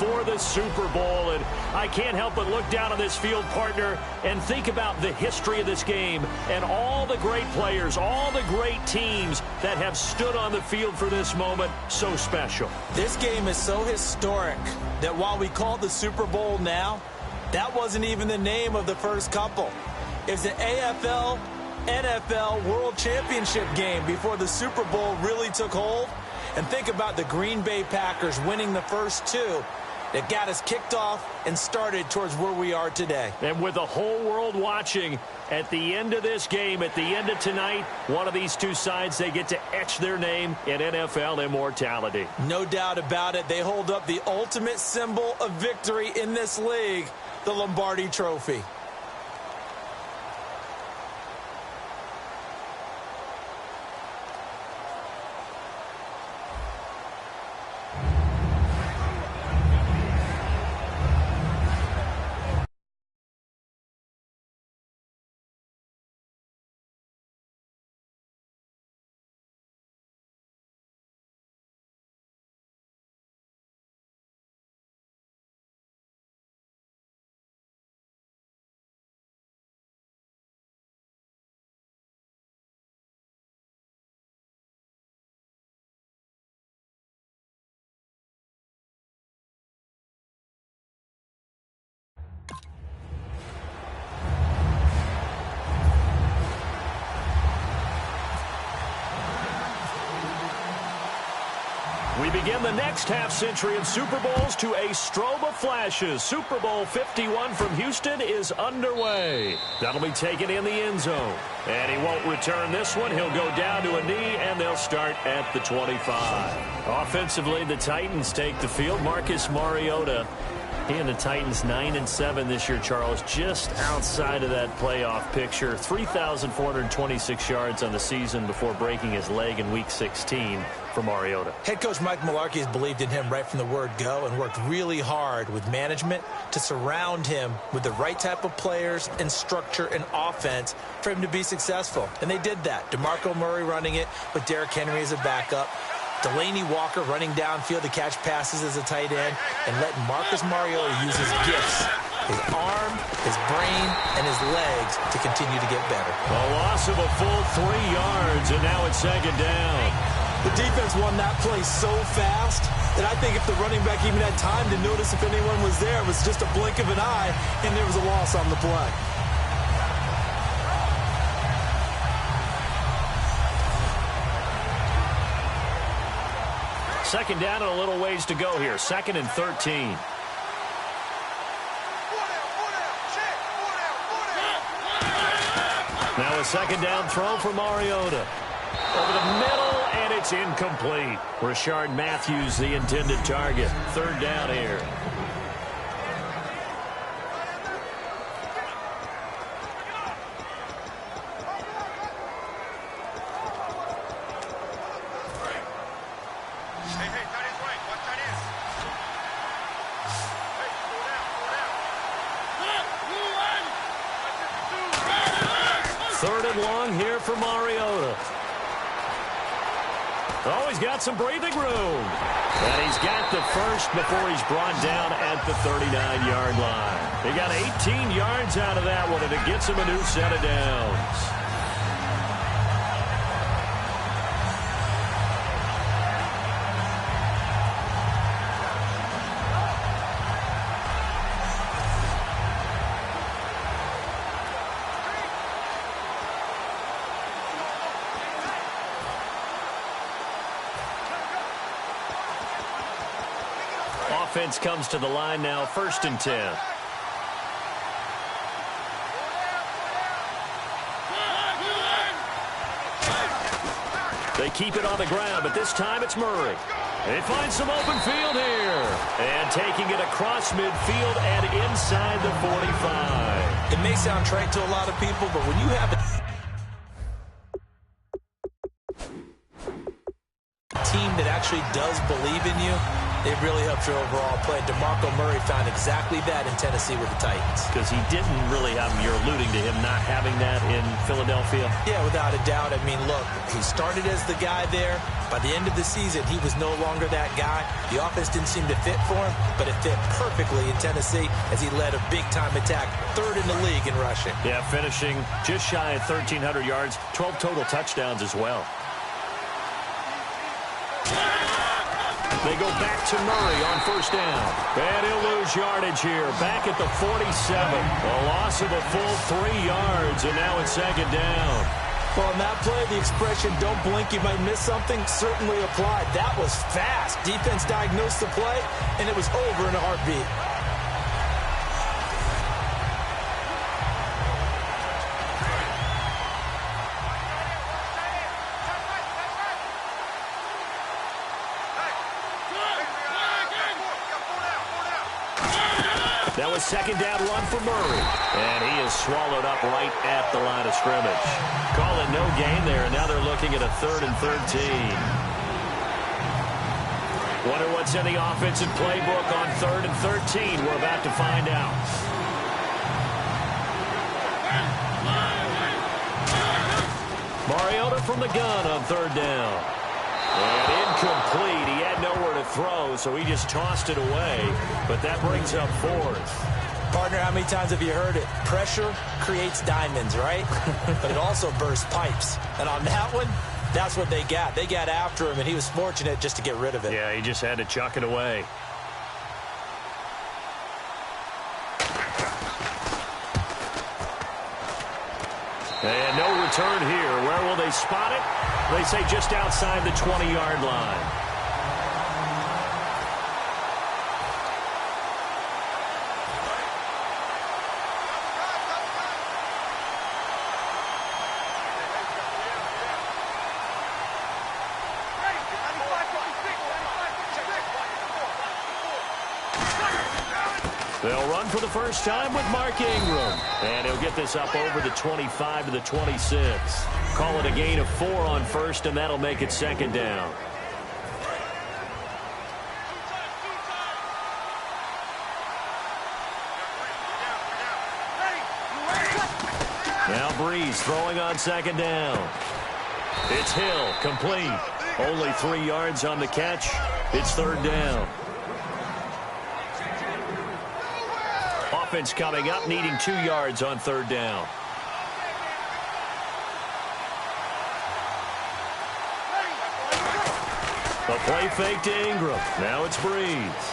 for the Super Bowl. And I can't help but look down on this field, partner, and think about the history of this game and all the great players, all the great teams that have stood on the field for this moment. So special. This game is so historic that while we call it the Super Bowl now, that wasn't even the name of the first couple. It was the AFL NFL World Championship game before the Super Bowl really took hold. And think about the Green Bay Packers winning the first two that got us kicked off and started towards where we are today. And with the whole world watching, at the end of this game, at the end of tonight, one of these two sides, they get to etch their name in NFL immortality. No doubt about it. They hold up the ultimate symbol of victory in this league, the Lombardi Trophy. We begin the next half-century of Super Bowls to a strobe of flashes. Super Bowl 51 from Houston is underway. That'll be taken in the end zone. And he won't return this one. He'll go down to a knee, and they'll start at the 25. Offensively, the Titans take the field. Marcus Mariota, he and the Titans 9-7 this year, Charles, just outside of that playoff picture. 3,426 yards on the season before breaking his leg in Week 16 for Mariota. Head coach Mike Mularkey has believed in him right from the word go and worked really hard with management to surround him with the right type of players and structure and offense for him to be successful. And they did that. DeMarco Murray running it with Derrick Henry as a backup. Delaney Walker running downfield to catch passes as a tight end, and letting Marcus Mariota use his gifts, his arm, his brain, and his legs to continue to get better. A loss of a full 3 yards, and now it's second down. The defense won that play so fast that I think if the running back even had time to notice if anyone was there, it was just a blink of an eye, and there was a loss on the play. Second down and a little ways to go here. 2nd and 13. Now a second down throw for Mariota. Over the middle, and it's incomplete. Rashard Matthews, the intended target. 3rd down here. Long here for Mariota. Oh, he's got some breathing room. And he's got the first before he's brought down at the 39-yard line. He got 18 yards out of that one, and it gets him a new set of downs. Offense comes to the line now, 1st and 10. They keep it on the ground, but this time it's Murray. They find some open field here. And taking it across midfield and inside the 45. It may sound trite to a lot of people, but when you have a team that actually does believe in you, It really helped your overall play. DeMarco Murray found exactly that in Tennessee with the Titans. Because he didn't really have, you're alluding to him not having that in Philadelphia? Yeah, without a doubt. I mean, look, he started as the guy there. By the end of the season, he was no longer that guy. The offense didn't seem to fit for him, but it fit perfectly in Tennessee as he led a big-time attack, third in the league in rushing. Yeah, finishing just shy of 1,300 yards, 12 total touchdowns as well. They go back to Murray on first down. And he'll lose yardage here. Back at the 47. A loss of a full 3 yards, and now it's second down. Well, in that play, the expression, don't blink, you might miss something, certainly applied. That was fast. Defense diagnosed the play, and it was over in a heartbeat. That was second down run for Murray. And he is swallowed up right at the line of scrimmage. Call it no gain there, and now they're looking at a 3rd and 13. Wonder what's in the offensive playbook on 3rd and 13. We're about to find out. Mariota from the gun on 3rd down. And incomplete. He had nowhere to throw, so he just tossed it away. But that brings up 4th. Partner, how many times have you heard it? Pressure creates diamonds, right? But it also bursts pipes. And on that one, that's what they got. They got after him, and he was fortunate just to get rid of it. Yeah, he just had to chuck it away. And no return here. Where will they spot it? They say just outside the 20-yard line. They'll run for the first time with Mark Ingram. And he'll get this up over the 25 to the 26. Call it a gain of 4 on first, and that'll make it second down. Now Breeze throwing on second down. It's Hill, complete. Only 3 yards on the catch. It's 3rd down. Offense coming up, needing 2 yards on 3rd down. The play fake to Ingram. Now it's Breeze.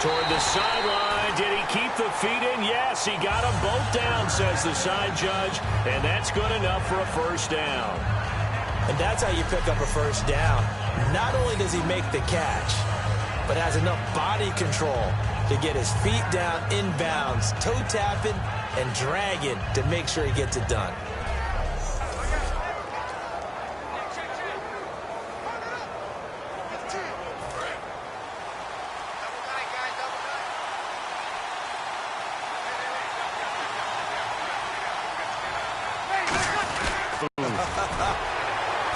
Toward the sideline. Did he keep the feet in? Yes, he got them both down, says the side judge. And that's good enough for a first down. And that's how you pick up a first down. Not only does he make the catch, but has enough body control to get his feet down inbounds, toe tapping and dragging to make sure he gets it done.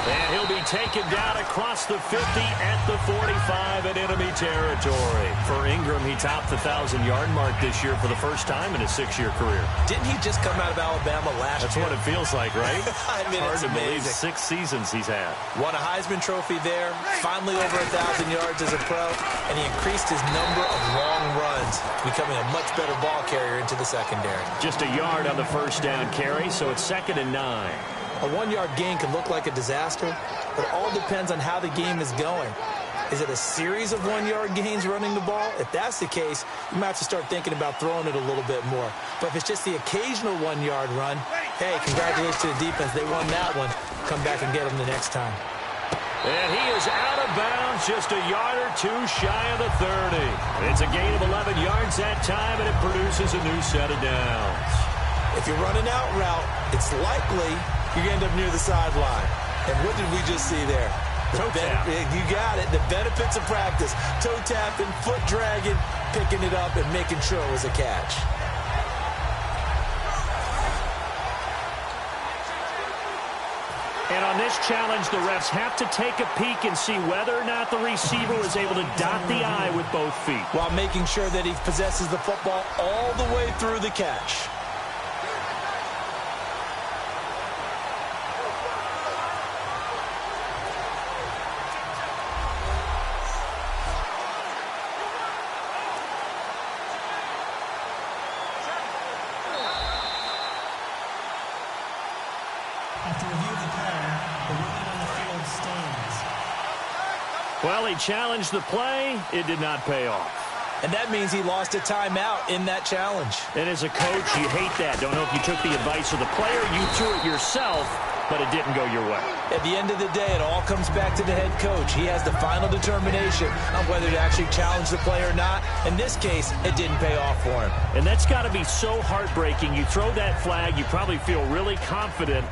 And he'll be taken down across the 50 at the 45 in enemy territory. For Ingram, he topped the 1,000-yard mark this year for the first time in his 6-year career. Didn't he just come out of Alabama last year? That's what it feels like, right? I mean, hard it's to believe amazing. 6 seasons he's had. Won a Heisman Trophy there, finally over 1,000 yards as a pro, and he increased his number of long runs, becoming a much better ball carrier into the secondary. Just a yard on the first down carry, so it's 2nd and 9. A 1-yard gain can look like a disaster, but it all depends on how the game is going. Is it a series of 1-yard gains running the ball? If that's the case, you might have to start thinking about throwing it a little bit more. But if it's just the occasional 1-yard run, hey, congratulations to the defense. They won that one. Come back and get them the next time. And he is out of bounds, just a yard or 2 shy of the 30. It's a gain of 11 yards that time, and it produces a new set of downs. If you're running out route, it's likely you end up near the sideline. And what did we just see there? Toe tap. You got it. The benefits of practice. Toe tapping, foot dragging, picking it up, and making sure it was a catch. And on this this challenge, the refs have to take a peek and see whether or not the receiver was able to dot the I with both feet, while making sure that he possesses the football all the way through the catch. After review of the play, the ruling on the field stands. Well, he challenged the play. It did not pay off. And that means he lost a timeout in that challenge. And as a coach, you hate that. Don't know if you took the advice of the player, you threw it yourself, but it didn't go your way. At the end of the day, it all comes back to the head coach. He has the final determination on whether to actually challenge the play or not. In this case, it didn't pay off for him. And that's got to be so heartbreaking. You throw that flag, you probably feel really confident,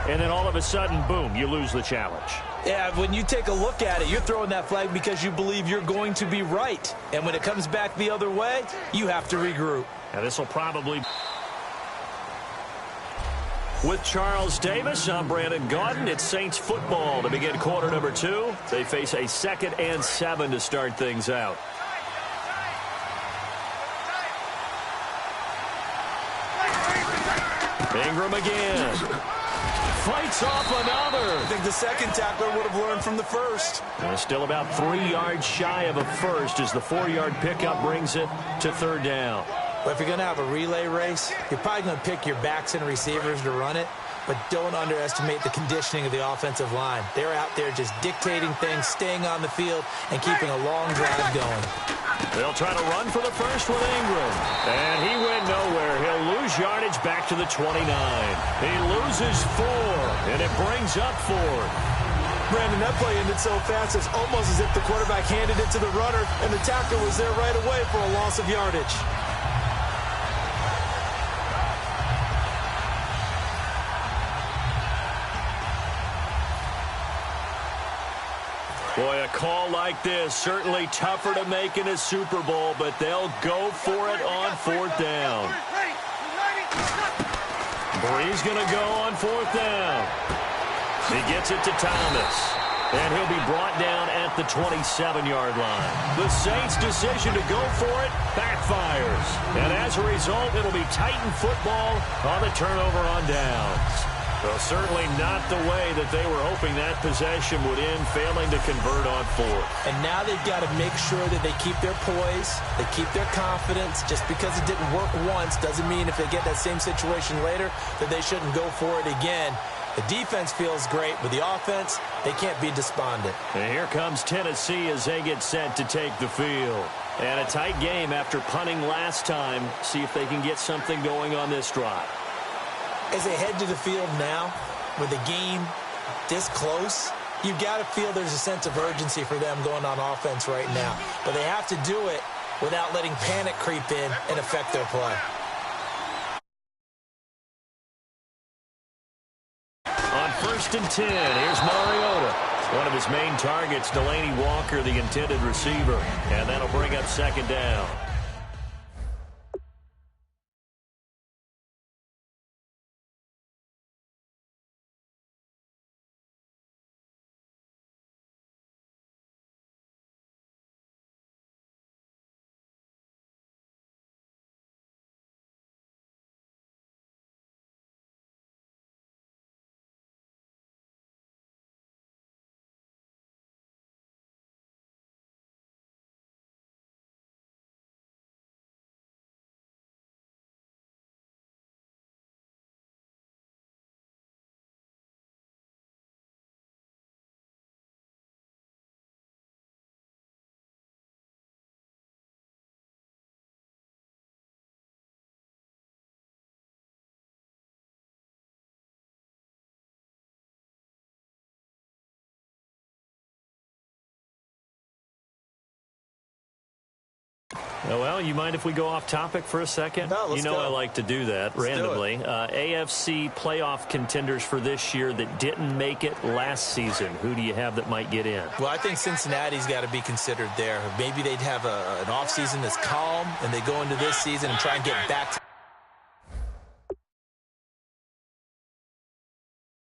and then all of a sudden, boom, you lose the challenge. Yeah, when you take a look at it, you're throwing that flag because you believe you're going to be right. And when it comes back the other way, you have to regroup. Now, this will probably... With Charles Davis, I'm Brandon Gaudin. It's Saints football to begin quarter number 2. They face a 2nd and 7 to start things out. Ingram again. Fights off another. I think the second tackler would have learned from the first. Still about 3 yards shy of a first as the 4-yard pickup brings it to 3rd down. But if you're going to have a relay race, you're probably going to pick your backs and receivers to run it, but don't underestimate the conditioning of the offensive line. They're out there just dictating things, staying on the field, and keeping a long drive going. They'll try to run for the first with Ingram. And he went nowhere. He'll lose yardage back to the 29. He loses 4, and it brings up 4th. Brandon, that play ended so fast, it's almost as if the quarterback handed it to the runner, and the tackler was there right away for a loss of yardage. Boy, a call like this, certainly tougher to make in a Super Bowl, but they'll go for it on 4th down. Bree's going to go on 4th down. He gets it to Thomas, and he'll be brought down at the 27-yard line. The Saints' decision to go for it backfires, and as a result, it'll be Titan football on the turnover on downs. Well, certainly not the way that they were hoping that possession would end, failing to convert on 4th. And now they've got to make sure that they keep their poise, they keep their confidence. Just because it didn't work once doesn't mean if they get that same situation later that they shouldn't go for it again. The defense feels great, but the offense, they can't be despondent. And here comes Tennessee as they get set to take the field. And a tight game after punting last time. See if they can get something going on this drive. As they head to the field now, with the game this close, you've got to feel there's a sense of urgency for them going on offense right now. But they have to do it without letting panic creep in and affect their play. On 1st and 10, here's Mariota. One of his main targets, Delaney Walker, the intended receiver. And that'll bring up 2nd down. Well, you mind if we go off topic for a second? No, let's go. I like to do that randomly. AFC playoff contenders for this year that didn't make it last season. Who do you have that might get in? Well, I think Cincinnati's got to be considered there. Maybe they'd have an offseason that's calm, and they go into this season and try and get back to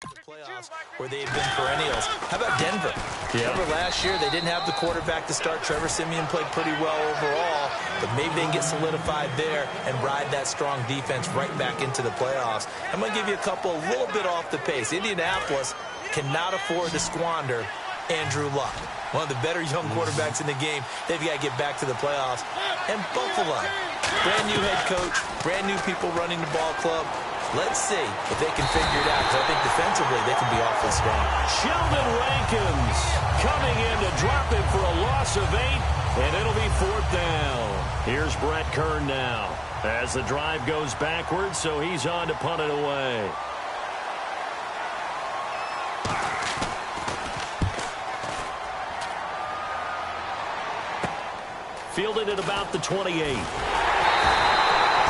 the playoffs. playoffs where they had been perennials. How about Denver? Yeah. Remember last year they didn't have the quarterback to start. Trevor Siemian played pretty well overall, but maybe they can get solidified there and ride that strong defense right back into the playoffs. I'm going to give you a couple a little bit off the pace. Indianapolis cannot afford to squander Andrew Luck, one of the better young quarterbacks in the game. They've got to get back to the playoffs. And Buffalo, brand new head coach, brand new people running the ball club. Let's see if they can figure it out, because I think defensively they can be awfully strong. Sheldon Rankins coming in to drop it for a loss of 8, and it'll be 4th down. Here's Brett Kern now as the drive goes backwards, so he's on to punt it away. Fielded at about the 28.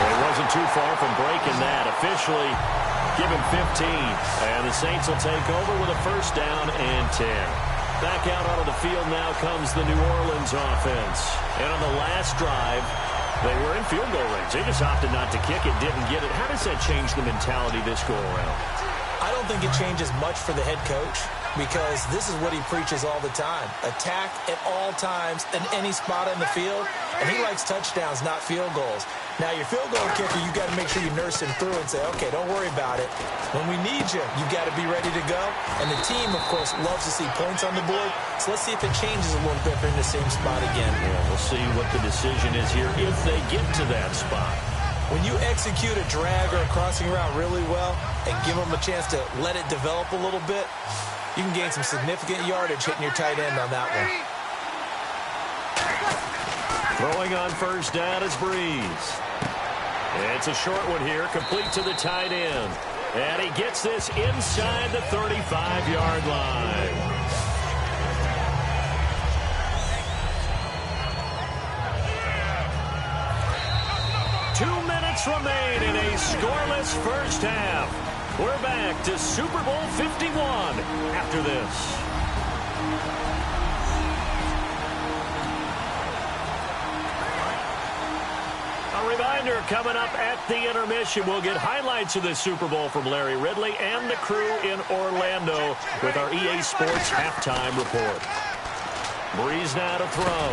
Well, he wasn't too far from breaking that. Officially given 15. And the Saints will take over with a 1st down and 10. Back out onto the field now comes the New Orleans offense. And on the last drive, they were in field goal range. They just opted not to kick it, didn't get it. How does that change the mentality this go around? I don't think it changes much for the head coach, because this is what he preaches all the time. Attack at all times in any spot on the field, and he likes touchdowns, not field goals. Now, your field goal kicker, you got to make sure you nurse him through and say, okay, don't worry about it. When we need you, you got to be ready to go. And the team, of course, loves to see points on the board. So let's see if it changes a little bit if they're in the same spot again. Yeah, we'll see what the decision is here if they get to that spot. When you execute a drag or a crossing route really well and give them a chance to let it develop a little bit, you can gain some significant yardage hitting your tight end on that one. Throwing on 1st down is Breeze. It's a short one here, complete to the tight end. And he gets this inside the 35-yard line. Remain in a scoreless 1st half. We're back to Super Bowl 51 after this. A reminder coming up at the intermission. We'll get highlights of this Super Bowl from Larry Ridley and the crew in Orlando with our EA Sports halftime report. Breeze now to throw.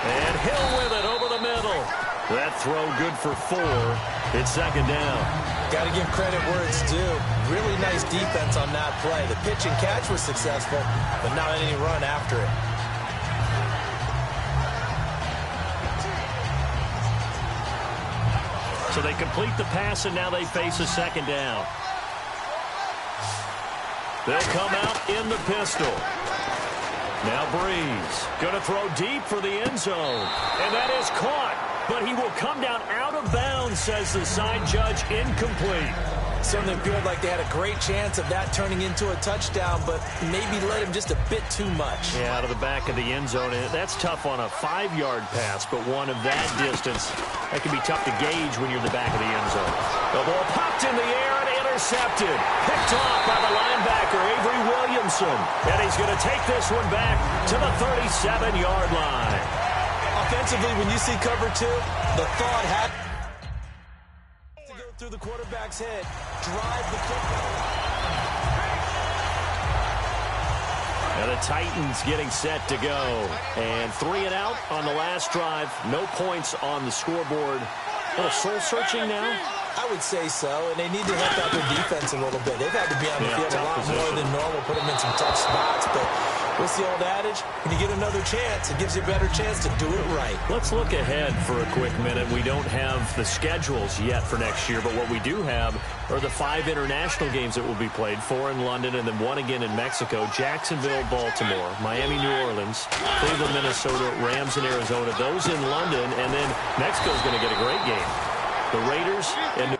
And Hill with it over the middle. That throw good for 4. It's 2nd down. Got to give credit where it's due. Really nice defense on that play. The pitch and catch was successful, but not any run after it. So they complete the pass, and now they face a 2nd down. They'll come out in the pistol. Now Breeze going to throw deep for the end zone. And that is caught. But he will come down out of bounds, says the side judge. Incomplete. Certainly appeared like they had a great chance of that turning into a touchdown, but maybe let him just a bit too much. Yeah, out of the back of the end zone. And that's tough on a 5-yard pass, but one of that distance, that can be tough to gauge when you're in the back of the end zone. The ball popped in the air and intercepted. Picked off by the linebacker, Avery Williamson. And he's going to take this one back to the 37-yard line. Offensively, when you see cover 2, the thought had to go through the quarterback's head, drive the football. And the Titans getting set to go. And 3 and out on the last drive. No points on the scoreboard. A little soul-searching now? I would say so, and they need to help out their defense a little bit. They've had to be on the field a lot more than normal, put them in some tough spots, but what's the old adage? When you get another chance, it gives you a better chance to do it right. Let's look ahead for a quick minute. We don't have the schedules yet for next year, but what we do have are the 5 international games that will be played, 4 in London and then 1 again in Mexico, Jacksonville, Baltimore, Miami, New Orleans, Cleveland, Minnesota, Rams, and Arizona. Those in London, and then Mexico's going to get a great game. The Raiders and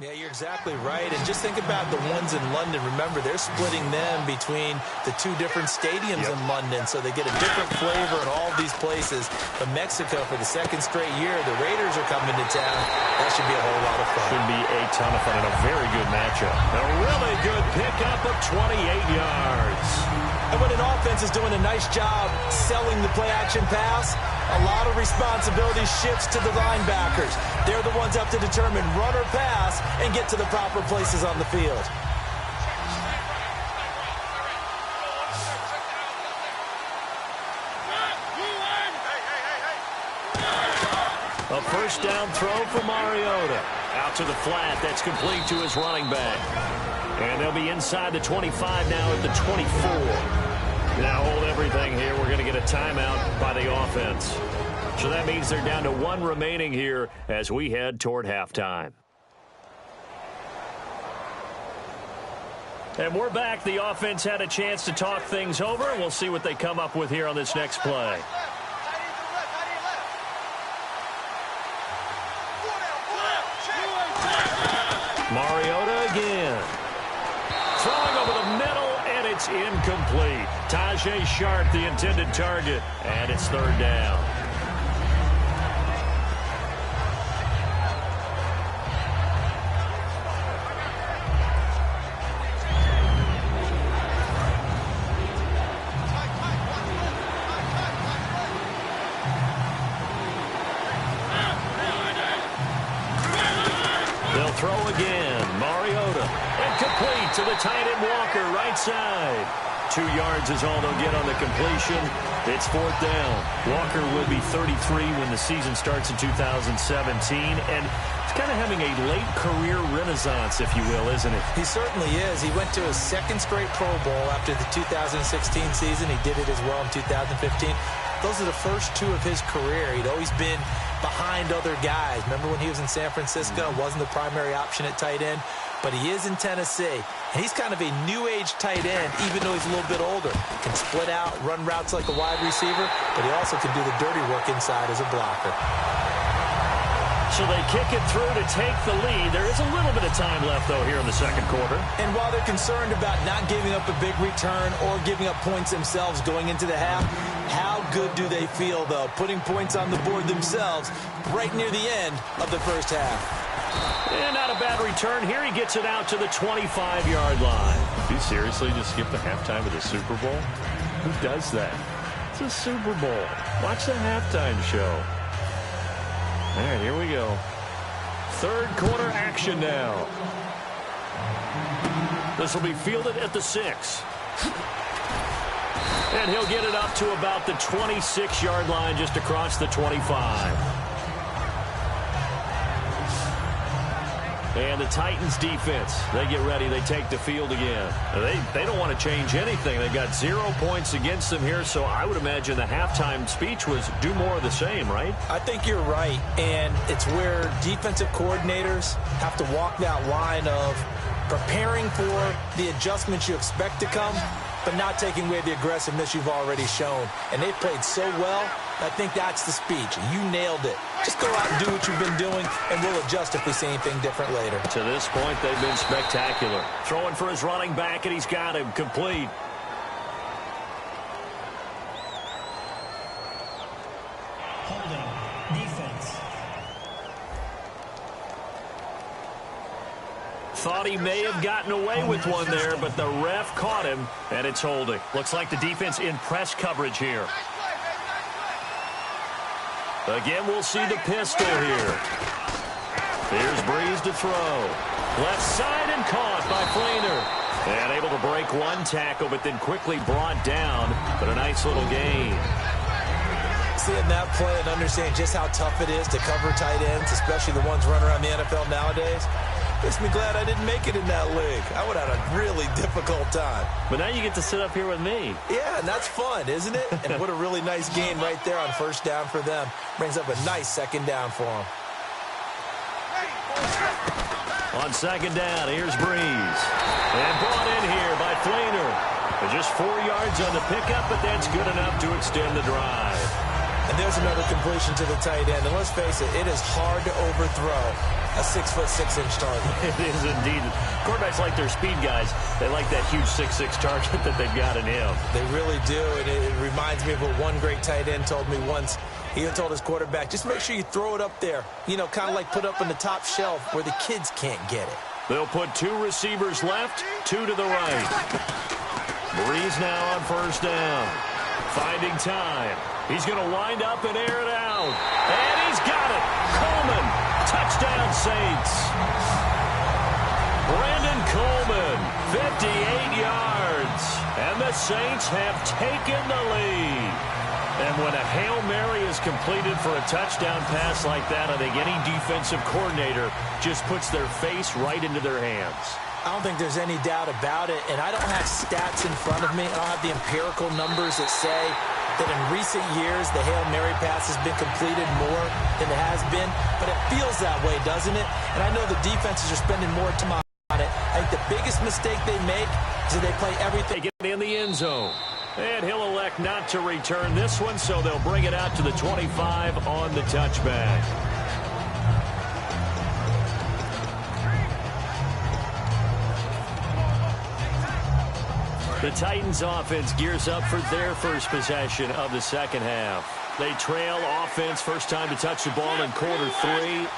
Yeah, you're exactly right. And just think about the ones in London. Remember, they're splitting them between the two different stadiums in London, so they get a different flavor in all of these places. But Mexico, for the second straight year, the Raiders are coming to town. That should be a whole lot of fun. Should be a ton of fun and a very good matchup. A really good pickup of 28 yards. And when an offense is doing a nice job selling the play-action pass, a lot of responsibility shifts to the linebackers. They're the ones up to determine run or pass and get to the proper places on the field. A first down throw for Mariota. Out to the flat. That's complete to his running back. And they'll be inside the 25 now at the 24. Now hold everything here. We're going to get a timeout by the offense. So that means they're down to one remaining here as we head toward halftime. And we're back. The offense had a chance to talk things over. We'll see what they come up with here on this next play. Mariota again. Throwing over the middle, and it's incomplete. Tajay Sharp, the intended target, and it's third down. They'll throw again. Mariota. Incomplete to the tight end Walker, right side. 2 yards is all they'll get on the completion. It's fourth down. Walker will be 33 when the season starts in 2017. And he's kind of having a late career renaissance, if you will, isn't he? He certainly is. He went to his second straight Pro Bowl after the 2016 season. He did it as well in 2015. Those are the first 2 of his career. He'd always been behind other guys. Remember when he was in San Francisco? Wasn't the primary option at tight end. But he is in Tennessee. And he's kind of a new-age tight end, even though he's a little bit older. Can split out, run routes like a wide receiver, but he also can do the dirty work inside as a blocker. So they kick it through to take the lead. There is a little bit of time left, though, here in the second quarter. And while they're concerned about not giving up a big return or giving up points themselves going into the half, how good do they feel, though, putting points on the board themselves right near the end of the first half? And not a bad return. Here he gets it out to the 25-yard line. Do you seriously just skip the halftime of the Super Bowl? Who does that? It's a Super Bowl. Watch the halftime show. All right, here we go. Third quarter action now. This will be fielded at the 6. And he'll get it up to about the 26-yard line just across the 25. And the Titans defense, they get ready. They take the field again. They don't want to change anything. They've got 0 points against them here, so I would imagine the halftime speech was do more of the same, right? I think you're right, and it's where defensive coordinators have to walk that line of preparing for the adjustments you expect to come, but not taking away the aggressiveness you've already shown. And they've played so well, I think that's the speech. You nailed it. Just go out and do what you've been doing, and we'll adjust if we see anything different later. To this point, they've been spectacular. Throwing for his running back, and he's got him complete. Holding. Defense. Thought he may have gotten away with one there, but the ref caught him, and it's holding. Looks like the defense in press coverage here. Again, we'll see the pistol here. Here's Breeze to throw. Left side and caught by Flainer. And able to break one tackle, but then quickly brought down. But a nice little gain. Seeing that play and understanding just how tough it is to cover tight ends, especially the ones running around the NFL nowadays, makes me glad I didn't make it in that league. I would have had a really difficult time. But now you get to sit up here with me. Yeah, and that's fun, isn't it? And what a really nice gain right there on first down for them. Brings up a nice second down for them. On second down, here's Breeze. And brought in here by Flainer. Just 4 yards on the pickup, but that's good enough to extend the drive. And there's another completion to the tight end. And let's face it, it is hard to overthrow a 6'6" target. It is indeed. Quarterbacks like their speed guys. They like that huge 6'6" target that they've got in him. They really do, and it reminds me of what one great tight end told me once. He told his quarterback, just make sure you throw it up there. You know, kind of like put up on the top shelf where the kids can't get it. They'll put 2 receivers left, 2 to the right. Breeze now on first down. Finding time. He's going to wind up and air it out. And he's got it. Coleman. Touchdown, Saints. Brandon Coleman, 58 yards. And the Saints have taken the lead. And when a Hail Mary is completed for a touchdown pass like that, I think any defensive coordinator just puts their face right into their hands. I don't think there's any doubt about it, and I don't have stats in front of me. I don't have the empirical numbers that say that in recent years the Hail Mary pass has been completed more than it has been, but it feels that way, doesn't it? And I know the defenses are spending more time on it. I think the biggest mistake they make is that they play everything. They get in the end zone. And he'll elect not to return this one, so they'll bring it out to the 25 on the touchback. The Titans offense gears up for their first possession of the second half. They trail offense first time to touch the ball in quarter 3,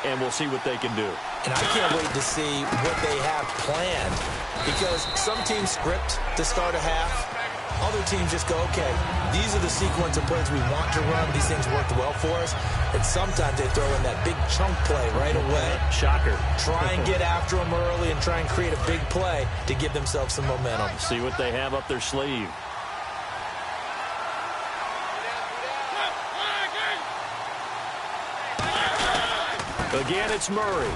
and we'll see what they can do. And I can't wait to see what they have planned, because some teams script to start a half. Other teams just go, okay, these are the sequence of plays we want to run. These things worked well for us. And sometimes they throw in that big chunk play right away. Shocker. Try and get after them early and try and create a big play to give themselves some momentum. See what they have up their sleeve. Again, it's Murray.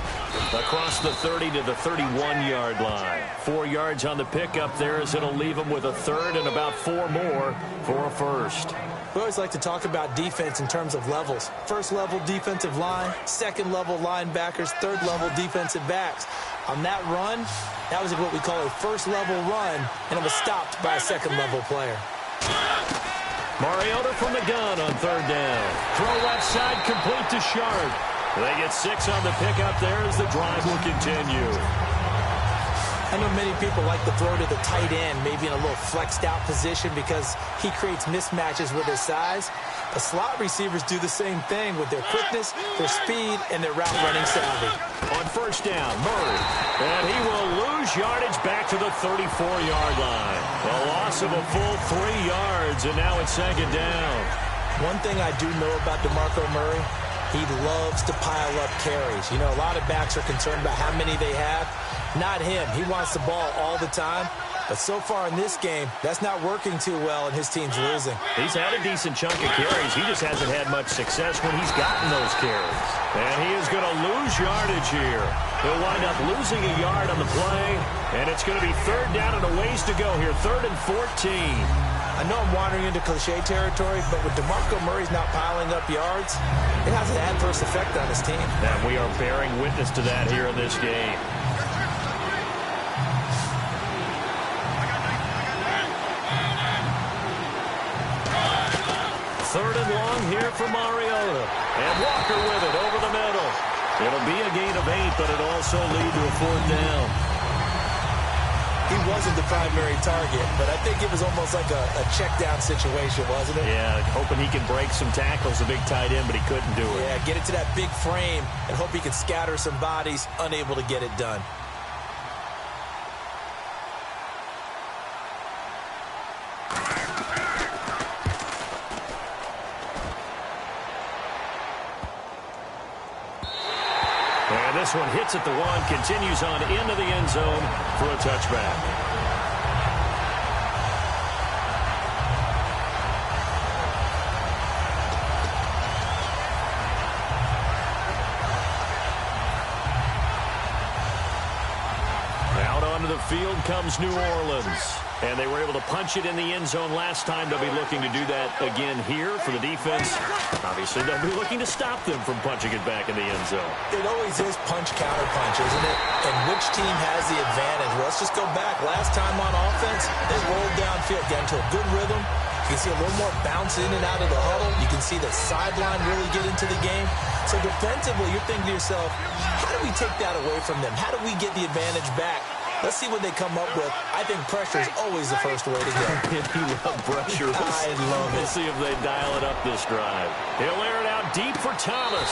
Across the 30 to the 31-yard line. 4 yards on the pickup there, as it'll leave them with a third and about 4 more for a first. We always like to talk about defense in terms of levels. First level defensive line, second level linebackers, third level defensive backs. On that run, that was what we call a first level run, and it was stopped by a second level player. Mariota from the gun on third down. Throw left side, complete to Sharp. They get 6 on the pickup there as the drive will continue. I know many people like to throw to the tight end, maybe in a little flexed out position because he creates mismatches with his size. The slot receivers do the same thing with their quickness, their speed, and their route running savvy. On first down, Murray. And he will lose yardage back to the 34-yard line. A loss of a full 3 yards, and now it's second down. One thing I do know about DeMarco Murray, he loves to pile up carries. You know, a lot of backs are concerned about how many they have. Not him. He wants the ball all the time. But so far in this game, that's not working too well, and his team's losing. He's had a decent chunk of carries. He just hasn't had much success when he's gotten those carries. And he is going to lose yardage here. He'll wind up losing a yard on the play, and it's going to be third down and a ways to go here. 3rd and 14. I know I'm wandering into cliche territory, but with DeMarco Murray's not piling up yards, it has an adverse effect on his team. And we are bearing witness to that here in this game. Third and long here for Mariota. And Walker with it over the middle. It'll be a gain of 8, but it'll also lead to a 4th down. He wasn't the primary target, but I think it was almost like a check-down situation, wasn't it? Yeah, hoping he can break some tackles, the big tight end, but he couldn't do it. Yeah, get it to that big frame and hope he could scatter some bodies, unable to get it done. And this one hits at the 1, continues on into the end zone for a touchback. Out onto the field comes New Orleans. And they were able to punch it in the end zone last time. They'll be looking to do that again here for the defense. Obviously, they'll be looking to stop them from punching it back in the end zone. It always is punch-counter-punch, isn't it? And which team has the advantage? Well, let's just go back. Last time on offense, they rolled downfield, got into a good rhythm, You can see a little more bounce in and out of the huddle. You can see the sideline really get into the game. So defensively, you're thinking to yourself, how do we take that away from them? How do we get the advantage back? Let's see what they come up with. I think pressure is always the first way to go. You love pressure. I love it. We'll see if they dial it up this drive. He'll air it out deep for Thomas.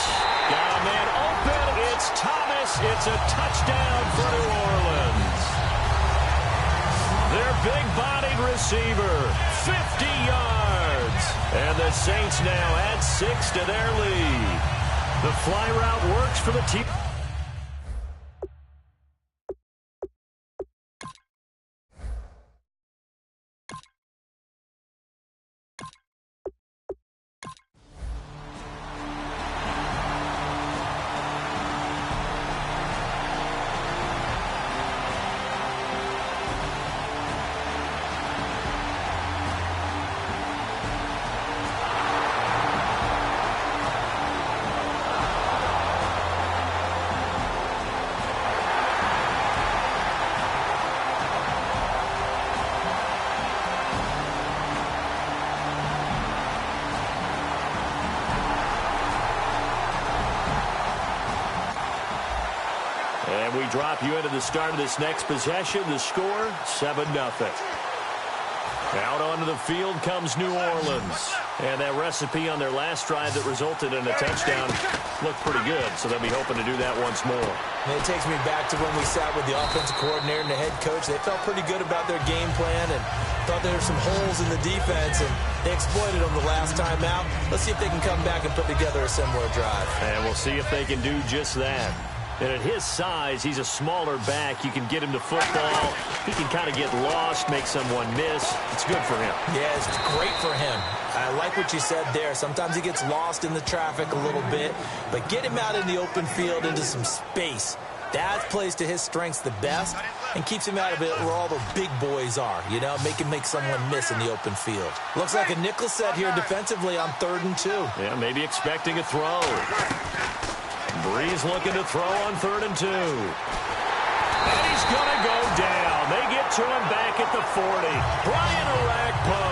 Got a man open. It's Thomas. It's a touchdown for New Orleans. Their big-bodied receiver, 50 yards. And the Saints now add 6 to their lead. The fly route works for the team. And we drop you into the start of this next possession. The score, 7-0. Out onto the field comes New Orleans. And that recipe on their last drive that resulted in a touchdown looked pretty good, so they'll be hoping to do that once more. And it takes me back to when we sat with the offensive coordinator and the head coach. They felt pretty good about their game plan and thought there were some holes in the defense, and they exploited them the last time out. Let's see if they can come back and put together a similar drive. And we'll see if they can do just that. And at his size, he's a smaller back. You can get him to football. He can kind of get lost, make someone miss. It's good for him. Yeah, it's great for him. I like what you said there. Sometimes he gets lost in the traffic a little bit, but get him out in the open field into some space. That plays to his strengths the best and keeps him out of it where all the big boys are, you know, make someone miss in the open field. Looks like a nickel set here defensively on 3rd and 2. Yeah, maybe expecting a throw. Breeze looking to throw on 3rd and 2. And he's going to go down. They get to him back at the 40. Brian Orakpo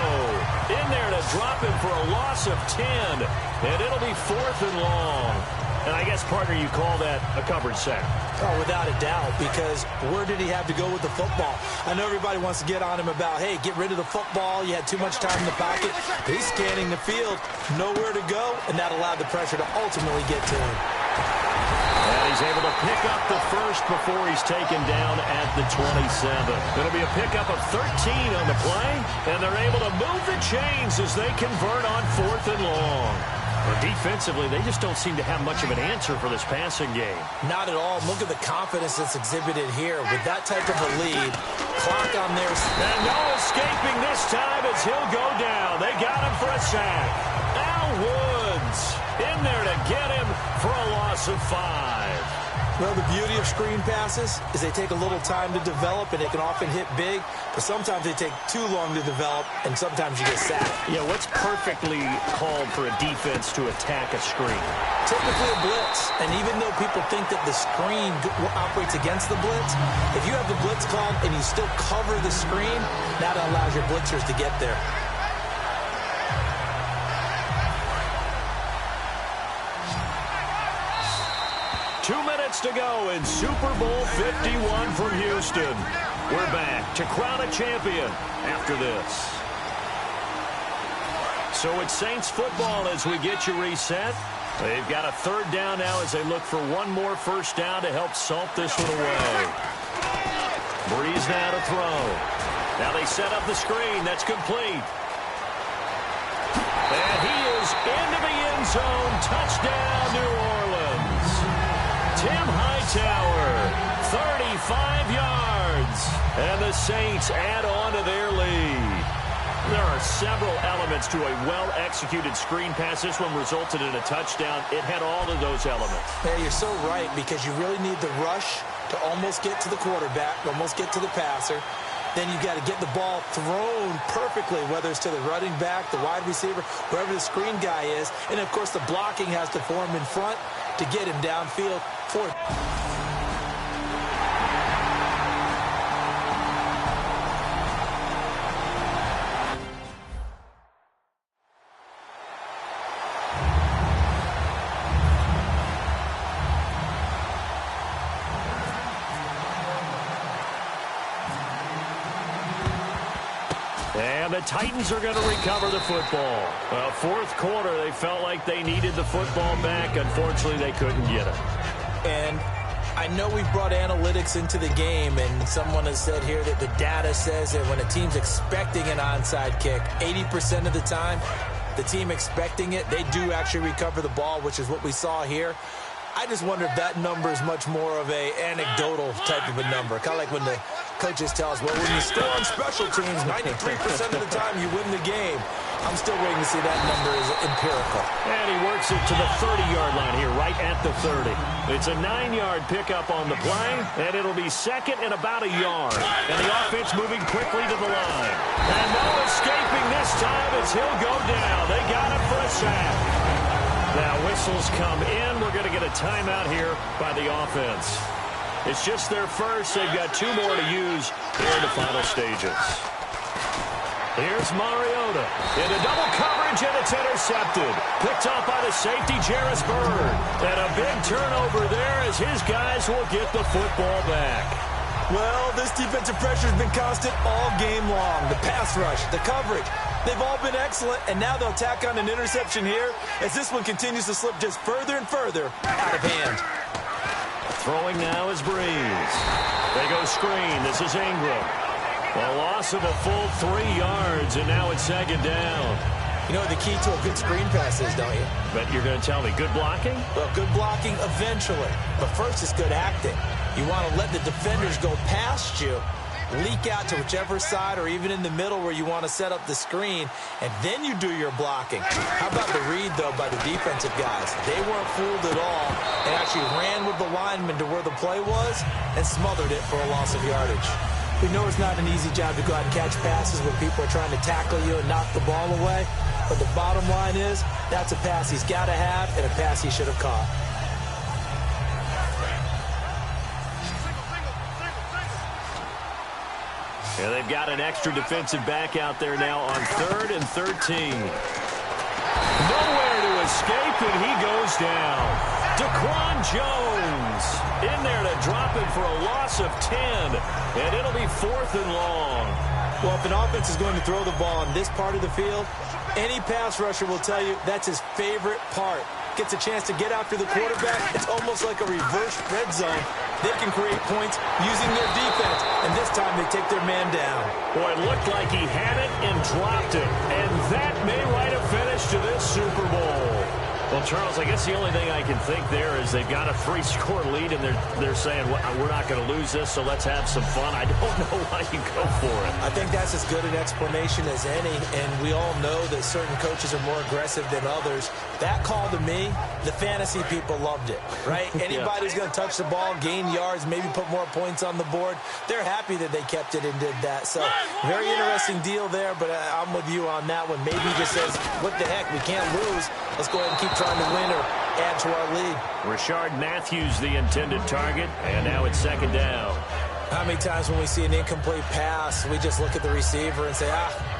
in there to drop him for a loss of 10. And it'll be 4th and long. And I guess, partner, you call that a covered sack. Oh, without a doubt, because where did he have to go with the football? I know everybody wants to get on him about, hey, get rid of the football. You had too much time in the pocket. He's scanning the field, nowhere to go, and that allowed the pressure to ultimately get to him. And he's able to pick up the first before he's taken down at the 27. It'll be a pickup of 13 on the play, and they're able to move the chains as they convert on 4th and long. But defensively, they just don't seem to have much of an answer for this passing game. Not at all. Look at the confidence that's exhibited here. With that type of a lead, clock on their... And no escaping this time as he'll go down. They got him for a sack. Al Woods in there to get him for a loss of 5. Well, the beauty of screen passes is they take a little time to develop, and they can often hit big, but sometimes they take too long to develop, and sometimes you get sacked. Yeah, what's perfectly called for a defense to attack a screen? Typically a blitz, and even though people think that the screen operates against the blitz, if you have the blitz called and you still cover the screen, that allows your blitzers to get there. To go in Super Bowl 51 from Houston. We're back to crown a champion after this. So it's Saints football as we get you reset. They've got a 3rd down now as they look for one more first down to help salt this one away. Breeze now to throw. Now they set up the screen. That's complete. And he is into the end zone. Touchdown, New Orleans. Tim Hightower, 35 yards. And the Saints add on to their lead. There are several elements to a well-executed screen pass. This one resulted in a touchdown. It had all of those elements. Yeah, you're so right, because you really need the rush to almost get to the quarterback, almost get to the passer. Then you got to get the ball thrown perfectly, whether it's to the running back, the wide receiver, wherever the screen guy is. And, of course, the blocking has to form in front to get him downfield for And the Titans are going to recover the football. Well, fourth quarter, they felt like they needed the football back. Unfortunately, they couldn't get it. And I know we've brought analytics into the game, and someone has said here that the data says that when a team's expecting an onside kick, 80% of the time, the team expecting it, they do actually recover the ball, which is what we saw here. I just wonder if that number is much more of a anecdotal type of a number. Kind of like when the coaches tell us, well, when you score on special teams, 93% of the time you win the game. I'm still waiting to see that number is empirical. And he works it to the 30-yard line here, right at the 30. It's a 9-yard pickup on the play, and it'll be second and about a yard. And the offense moving quickly to the line. And no escaping this time as he'll go down. They got him for a sack. Now whistles come in. We're going to get a timeout here by the offense. It's just their first. They've got 2 more to use here in the final stages. Here's Mariota into double coverage, and it's intercepted. Picked off by the safety, Jarvis Bird. And a big turnover there as his guys will get the football back. Well, this defensive pressure has been constant all game long. The pass rush, the coverage, they've all been excellent, and now they'll tack on an interception here as this one continues to slip just further and further out of hand. Throwing now is Breeze. They go screen. This is Ingram. A loss of a full 3 yards, and now it's second down. You know what the key to a good screen pass is, don't you? But you're going to tell me, good blocking? Well, good blocking eventually. But first, it's good acting. You want to let the defenders go past you, leak out to whichever side or even in the middle where you want to set up the screen, and then you do your blocking. How about the read, though, by the defensive guys? They weren't fooled at all and actually ran with the lineman to where the play was and smothered it for a loss of yardage. We know it's not an easy job to go out and catch passes when people are trying to tackle you and knock the ball away, but the bottom line is that's a pass he's got to have and a pass he should have caught. Yeah, they've got an extra defensive back out there now on 3rd and 13. Nowhere to escape, and he goes down. Daquan Jones in there to drop him for a loss of 10, and it'll be 4th and long. Well, if an offense is going to throw the ball on this part of the field, any pass rusher will tell you that's his favorite part. Gets a chance to get after the quarterback. It's almost like a reverse red zone. They can create points using their defense, and this time they take their man down. Boy, it looked like he had it and dropped it, and that may write a finish to this Super Bowl. Well, Charles, I guess the only thing I can think there is they've got a 3-score lead, and they're saying, well, we're not going to lose this, so let's have some fun. I don't know why you go for it. I think that's as good an explanation as any, and we all know that certain coaches are more aggressive than others. That call to me, the fantasy people loved it, right? Anybody who's going to touch the ball, gain yards, maybe put more points on the board, they're happy that they kept it and did that. So very interesting deal there, but I'm with you on that one. Maybe he just says, what the heck, we can't lose. Let's go ahead and keep trying to win or add to our lead. Rashard Matthews, the intended target, and now it's second down. How many times when we see an incomplete pass, we just look at the receiver and say,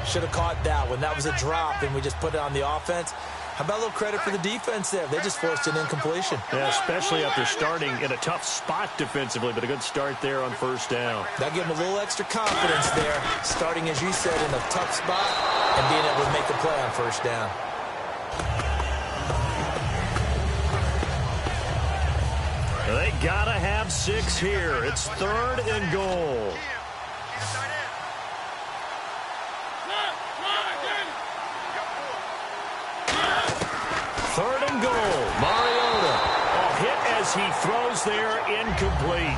should have caught that one. That was a drop, and we just put it on the offense. How about a little credit for the defense there? They just forced an incompletion. Yeah, especially after starting in a tough spot defensively, but a good start there on first down. That gave them a little extra confidence there, starting, as you said, in a tough spot and being able to make the play on first down. They gotta have 6 here. It's 3rd and goal. Third and goal. Mariota. A hit as he throws there, incomplete.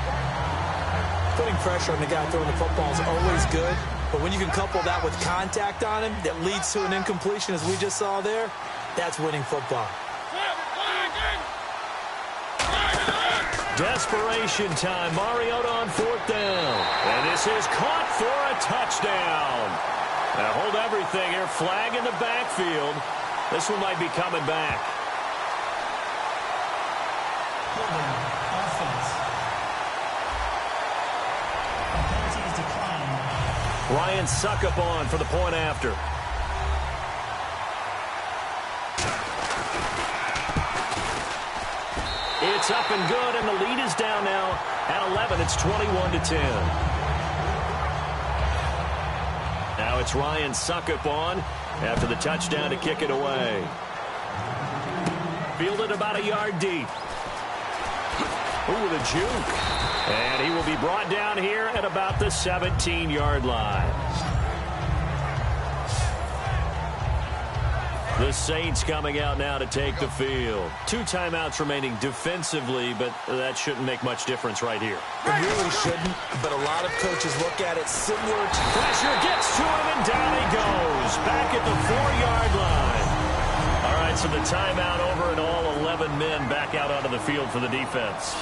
Putting pressure on the guy throwing the football is always good, but when you can couple that with contact on him that leads to an incompletion, as we just saw there, that's winning football. Desperation time. Mariota on 4th down. And this is caught for a touchdown. Now hold everything here. Flag in the backfield. This one might be coming back. Offense. Penalty is declined. Ryan Suckup on for the point after. It's up and good, and the lead is down now at 11. It's 21-10. Now it's Ryan Suckup on after the touchdown to kick it away. Fielded about a yard deep. Ooh, the juke. And he will be brought down here at about the 17-yard line. The Saints coming out now to take the field. 2 timeouts remaining defensively, but that shouldn't make much difference right here. It really shouldn't, but a lot of coaches look at it similar to... Pressure gets to him, and down he goes. Back at the 4-yard line. All right, so the timeout over, and all 11 men back out onto the field for the defense.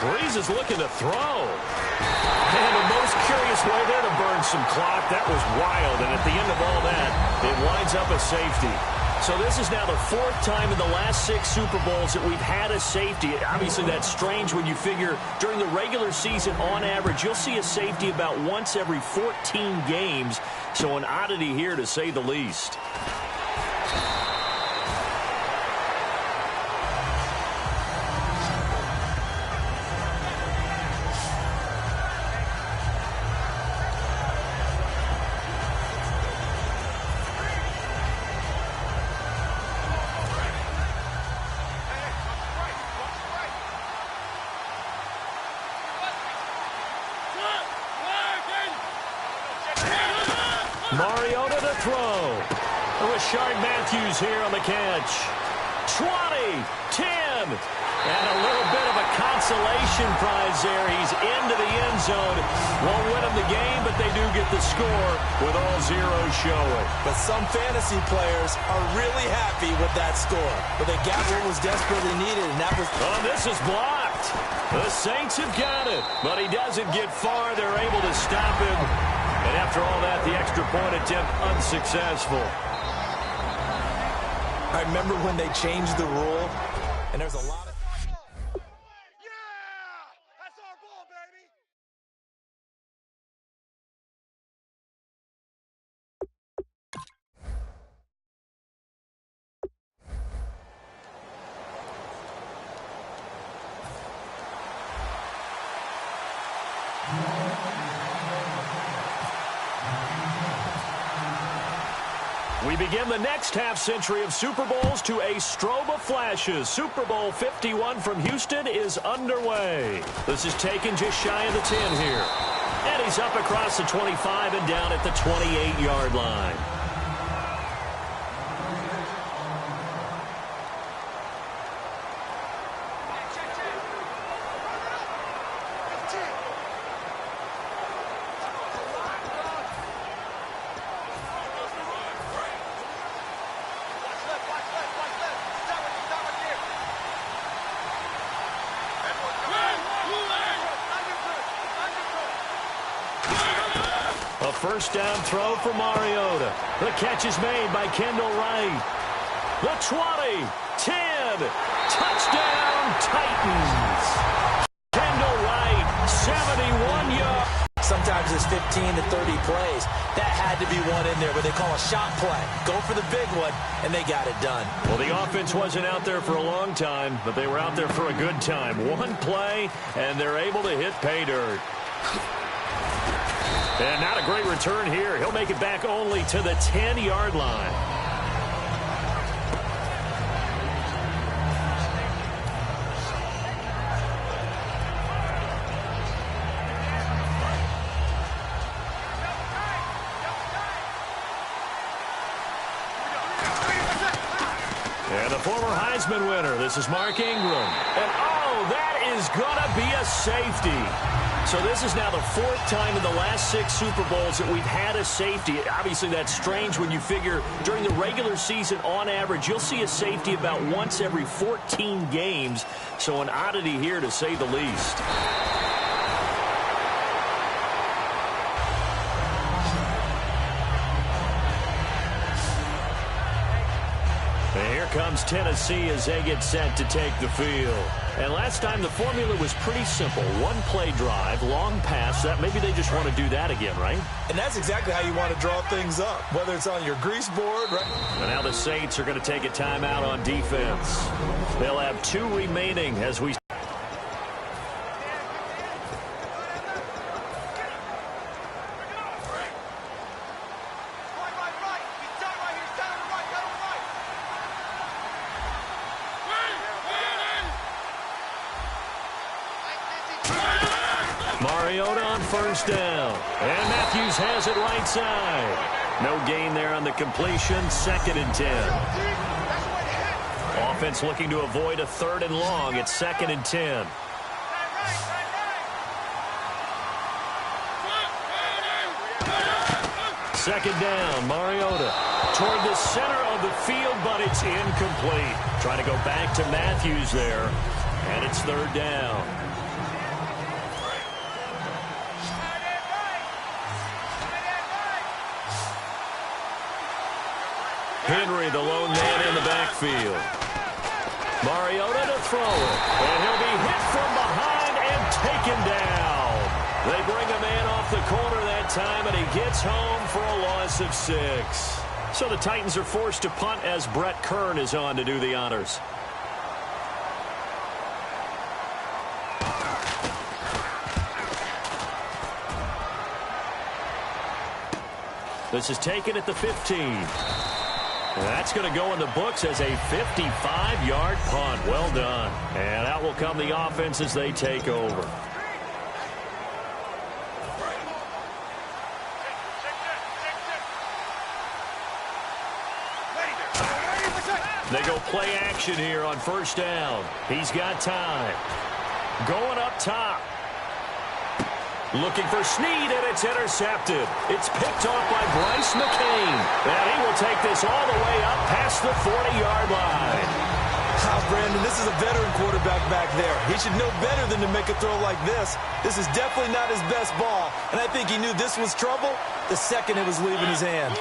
Breeze is looking to throw. And the most curious way there to burn some clock. That was wild. And at the end of all that, it winds up a safety. So this is now the 4th time in the last 6 Super Bowls that we've had a safety. Obviously, that's strange when you figure during the regular season, on average, you'll see a safety about once every 14 games. So an oddity here, to say the least. Mariota to throw. Rashard Matthews here on the catch. 20, 10, and a little bit of a consolation prize there. He's into the end zone. Won't win them the game, but they do get the score with all zeros showing. But some fantasy players are really happy with that score. But they got what was desperately needed, and that was... Oh, this is blocked. The Saints have got it, but he doesn't get far. They're able to stop him. And after all that, the extra point attempt unsuccessful. I remember when they changed the rule, and there's a lot of... That's our ball, baby! We begin the next half-century of Super Bowls to a strobe of flashes. Super Bowl 51 from Houston is underway. This is taken just shy of the 10 here. And he's up across the 25 and down at the 28-yard line. First down throw for Mariota. The catch is made by Kendall Wright. The 20, 10, touchdown Titans. Kendall Wright, 71 yards. Sometimes it's 15 to 30 plays. That had to be one in there, what they call a shot play. Go for the big one, and they got it done. Well, the offense wasn't out there for a long time, but they were out there for a good time. One play, and they're able to hit pay dirt. And not a great return here. He'll make it back only to the 10-yard line. And the former Heisman winner, this is Mark Ingram. And, oh, that is going to be a safety. So this is now the 4th time in the last 6 Super Bowls that we've had a safety. Obviously, that's strange when you figure during the regular season, on average, you'll see a safety about once every 14 games. So an oddity here, to say the least. And here comes Tennessee as they get set to take the field. And last time the formula was pretty simple. One play drive, long pass. That maybe they just want to do that again, right? And that's exactly how you want to draw things up, whether it's on your grease board, right? And now the Saints are going to take a timeout on defense. They'll have 2 remaining as we... Mariota on first down. And Matthews has it right side. No gain there on the completion. 2nd and 10. Offense looking to avoid a 3rd and long. It's 2nd and 10. Second down, Mariota toward the center of the field, but it's incomplete. Trying to go back to Matthews there, and it's 3rd down. Henry, the lone man in the backfield. Mariota to throw it, and he'll be hit from behind and taken down. They bring a man off the corner that time, and he gets home for a loss of 6. So the Titans are forced to punt as Brett Kern is on to do the honors. This is taken at the 15. That's going to go in the books as a 55-yard punt. Well done. And out will come the offense as they take over. They go play action here on first down. He's got time. Going up top. Looking for Snead, and it's intercepted. It's picked off by Bryce McCain. And he will take this all the way up past the 40-yard line. Brandon, this is a veteran quarterback back there. He should know better than to make a throw like this. This is definitely not his best ball. And I think he knew this was trouble the second it was leaving his hand.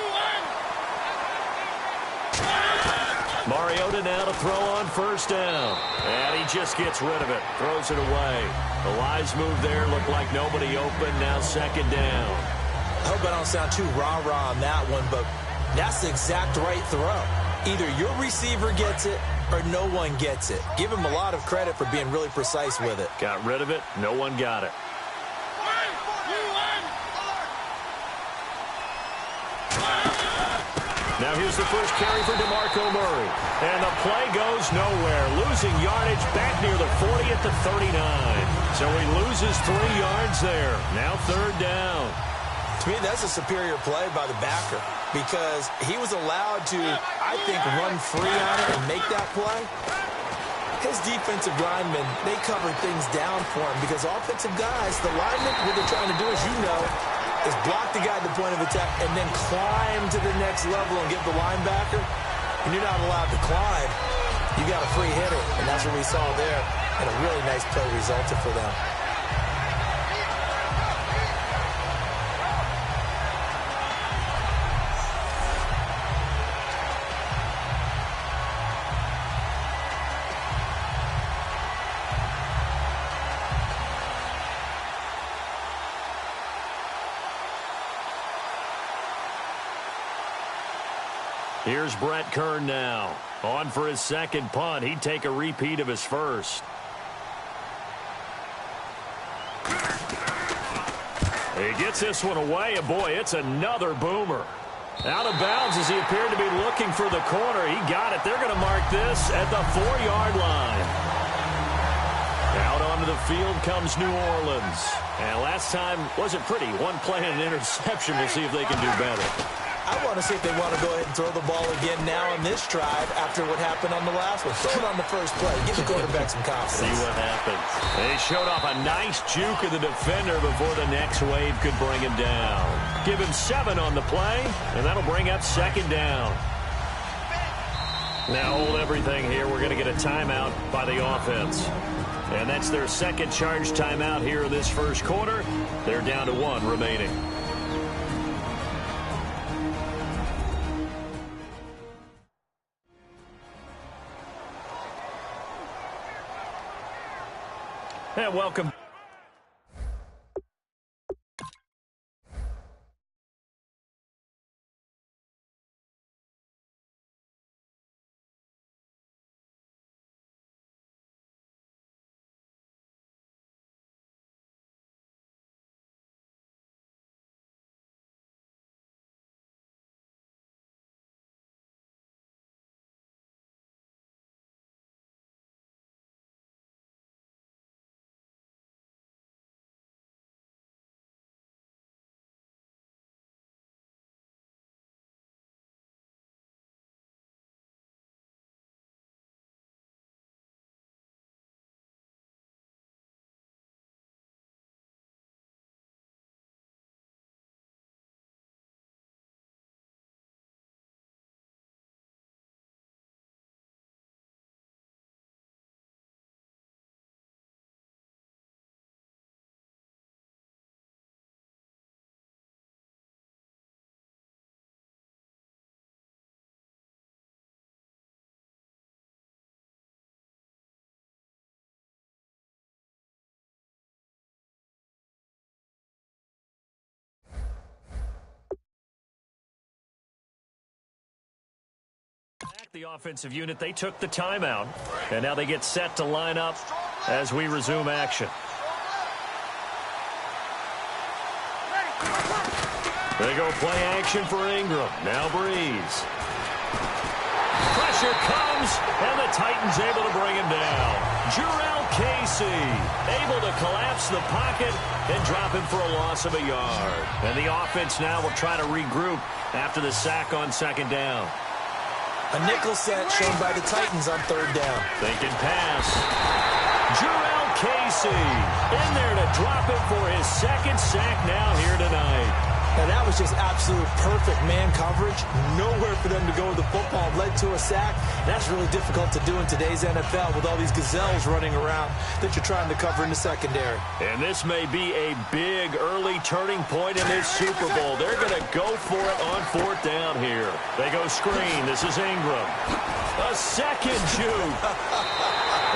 Mariota now to throw on first down. And he just gets rid of it. Throws it away. The wise move there. Looked like nobody open. Now 2nd down. I hope I don't sound too rah-rah on that one, but that's the exact right throw. Either your receiver gets it or no one gets it. Give him a lot of credit for being really precise with it. Got rid of it. No one got it. Now here's the first carry for DeMarco Murray. And the play goes nowhere. Losing yardage back near the 40 at the 39. So he loses 3 yards there. Now 3rd down. To me, that's a superior play by the backer because he was allowed to, I think, run free on it and make that play. His defensive linemen, they covered things down for him because offensive guys, the linemen, what they're trying to do, as you know, is block the guy at the point of attack and then climb to the next level and get the linebacker. And you're not allowed to climb. You got a free hitter, and that's what we saw there. And a really nice play resulted for them. Here's Brett Kern now. On for his 2nd punt. He'd take a repeat of his first. He gets this one away, and boy, it's another boomer. Out of bounds as he appeared to be looking for the corner. He got it. They're going to mark this at the 4-yard line. Out onto the field comes New Orleans. And last time wasn't pretty. One play and an interception. We'll see if they can do better. I want to see if they want to go ahead and throw the ball again now on this drive after what happened on the last one. Throw it on the first play. Give the quarterback some confidence. See what happens. They showed off a nice juke of the defender before the next wave could bring him down. Give him 7 on the play, and that'll bring up 2nd down. Now hold everything here. We're going to get a timeout by the offense. And that's their 2nd charge timeout here in this first quarter. They're down to 1 remaining. And welcome. The offensive unit, they took the timeout, and now they get set to line up as we resume action. They go play action for Ingram. Now Breeze. Pressure comes, and the Titans able to bring him down. Jurrell Casey able to collapse the pocket and drop him for a loss of a yard. And the offense now will try to regroup after the sack on second down. A nickel set shown by the Titans on third down. Thinking pass. Jurrell Casey in there to drop it for his second sack now here tonight. Now that was just absolute perfect man coverage. Nowhere for them to go with the football. Led to a sack. That's really difficult to do in today's NFL with all these gazelles running around that you're trying to cover in the secondary. And this may be a big early turning point in this Super Bowl. They're going to go for it on fourth down here. They go screen. This is Ingram. A second juke.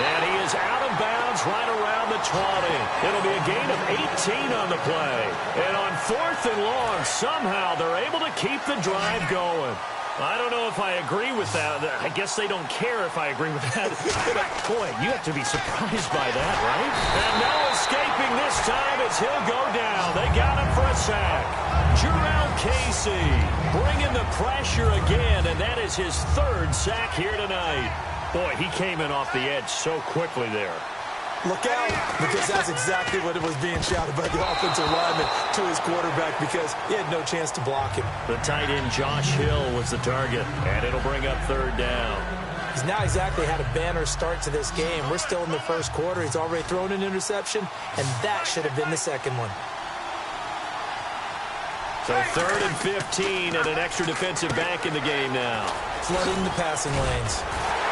And he is out of bounds right around the 20. It'll be a gain of 18 on the play. And on fourth and long, somehow they're able to keep the drive going. I don't know if I agree with that. I guess they don't care if I agree with that. But, boy, you have to be surprised by that, right? And no escaping this time as he'll go down. They got him for a sack. Jurrell Casey bringing the pressure again, and that is his third sack here tonight. Boy, he came in off the edge so quickly there. Look out, because that's exactly what it was being shouted by the offensive lineman to his quarterback because he had no chance to block him. The tight end Josh Hill was the target, and it'll bring up third down. He's now exactly had a banner start to this game. We're still in the first quarter. He's already thrown an interception, and that should have been the second one. So third and 15 and an extra defensive back in the game now. Flooding the passing lanes.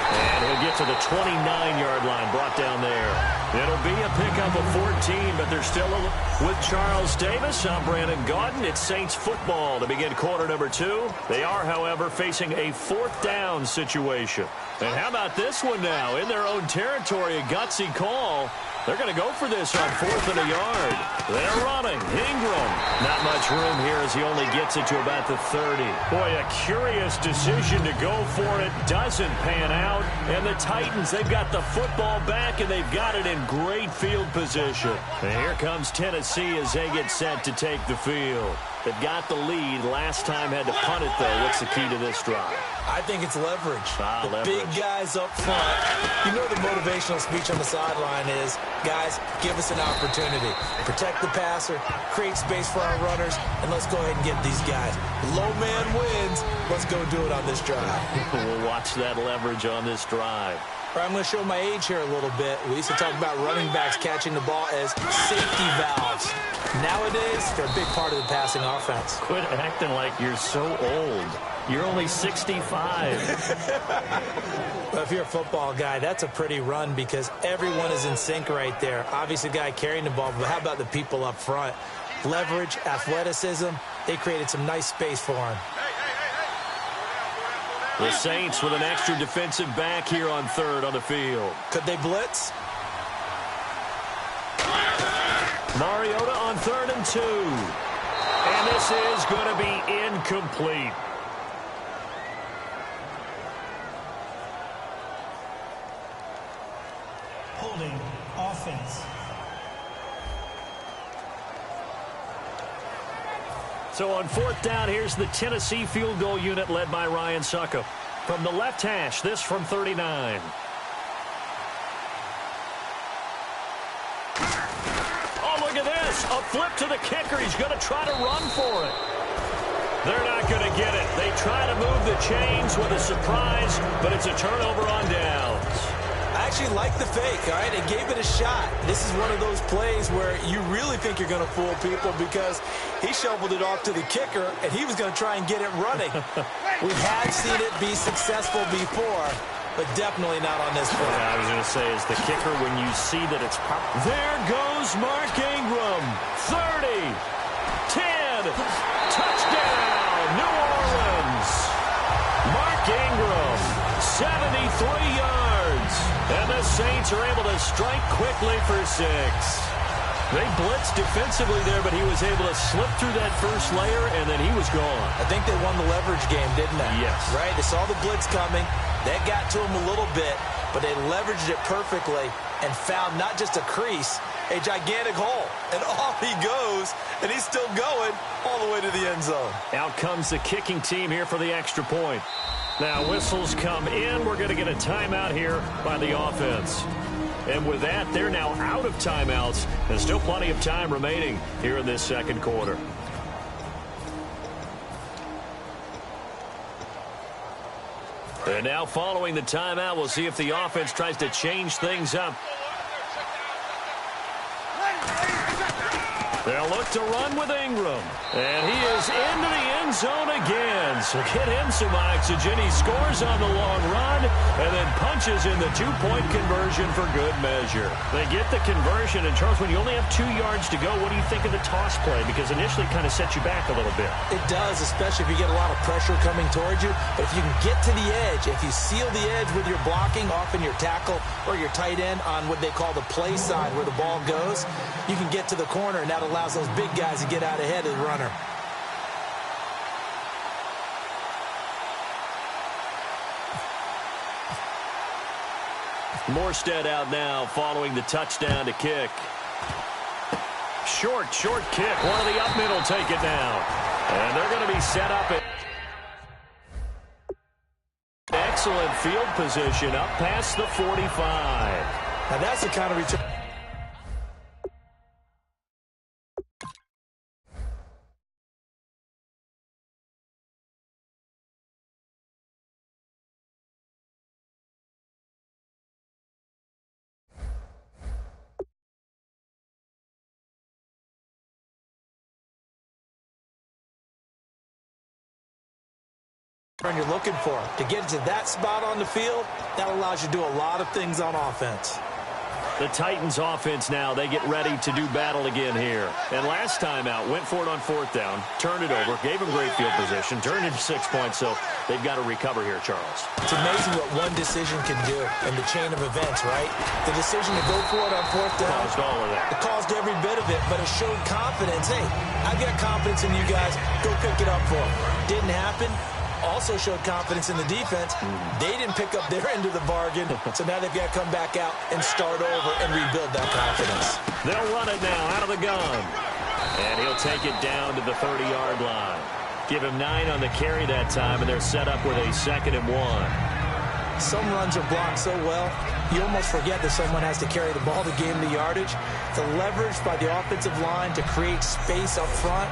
And he'll get to the 29-yard line, brought down there. It'll be a pickup of 14, but they're still with Charles Davis. I'm Brandon Gaudin. It's Saints football to begin quarter number 2. They are, however, facing a fourth down situation. And how about this one now? In their own territory, a gutsy call. They're going to go for this on fourth and a yard. They're running. Ingram. Not much room here as he only gets it to about the 30. Boy, a curious decision to go for it. Doesn't pan out. And the Titans, they've got the football back, and they've got it in great field position. And here comes Tennessee as they get set to take the field. They've got the lead. Last time had to punt it, though. What's the key to this drive? I think it's leverage. Leverage. Big guys up front. You know the motivational speech on the sideline is, guys, give us an opportunity. Protect the passer, create space for our runners, and let's go ahead and get these guys. Low man wins. Let's go do it on this drive. We'll watch that leverage on this drive. I'm going to show my age here a little bit. We used to talk about running backs catching the ball as safety valves. Nowadays, they're a big part of the passing offense. Quit acting like you're so old. You're only 65. Well, if you're a football guy, that's a pretty run because everyone is in sync right there. Obviously, the guy carrying the ball, but how about the people up front? Leverage, athleticism, they created some nice space for him. The Saints with an extra defensive back here on third on the field. Could they blitz? and 2. And this is going to be incomplete. Holding offense. So on 4th down, here's the Tennessee field goal unit led by Ryan Suckup. From the left hash, this from 39. Oh, look at this. A flip to the kicker. He's going to try to run for it. They're not going to get it. They try to move the chains with a surprise, but it's a turnover on downs. I actually like the fake, all right? It gave it a shot. This is one of those plays where you really think you're going to fool people because he shoveled it off to the kicker, and he was going to try and get it running. We have seen it be successful before, but definitely not on this play. Yeah, I was going to say, as the kicker, when you see that it's there goes Mark Ingram. 30, 10, touchdown, New Orleans. Mark Ingram, 73 yards. And the Saints are able to strike quickly for 6. They blitzed defensively there, but he was able to slip through that first layer, and then he was gone. I think they won the leverage game, didn't they? Yes. Right? They saw the blitz coming. That got to him a little bit, but they leveraged it perfectly and found not just a crease, a gigantic hole. And off he goes, and he's still going all the way to the end zone. Out comes the kicking team here for the extra point. Now whistles come in. We're going to get a timeout here by the offense. And with that, they're now out of timeouts. There's still plenty of time remaining here in this second quarter. And now following the timeout, we'll see if the offense tries to change things up. They'll look to run with Ingram. And he is into the end zone again. So get him some oxygen. He scores on the long run and then punches in the two-point conversion for good measure. They get the conversion. And, Charles, when you only have 2 yards to go, what do you think of the toss play? Because initially it kind of sets you back a little bit. It does, especially if you get a lot of pressure coming towards you. But if you can get to the edge, if you seal the edge with your blocking, often your tackle or your tight end on what they call the play side where the ball goes, you can get to the corner, and that'll allows those big guys to get out ahead of the runner. Morstead out now following the touchdown to kick. Short kick. One of the up middle take it down. And they're going to be set up at excellent field position up past the 45. Now that's the kind of return. You're looking for to get to that spot on the field. That allows you to do a lot of things on offense. The Titans offense now, they get ready to do battle again here. And last time out, went for it on 4th down, turned it over, gave them great field position, turned it into 6 points, so they've got to recover here, Charles. It's amazing what one decision can do in the chain of events, right? The decision to go for it on 4th down. Caused all of that. It caused every bit of it, but it showed confidence. Hey, I've got confidence in you guys. Go pick it up for them. Didn't happen. Also showed confidence in the defense. They didn't pick up their end of the bargain, so now they've got to come back out and start over and rebuild that confidence. They'll run it now out of the gun. And he'll take it down to the 30-yard line. Give him 9 on the carry that time, and they're set up with a 2nd and 1. Some runs are blocked so well, you almost forget that someone has to carry the ball to gain the yardage. The leverage by the offensive line to create space up front,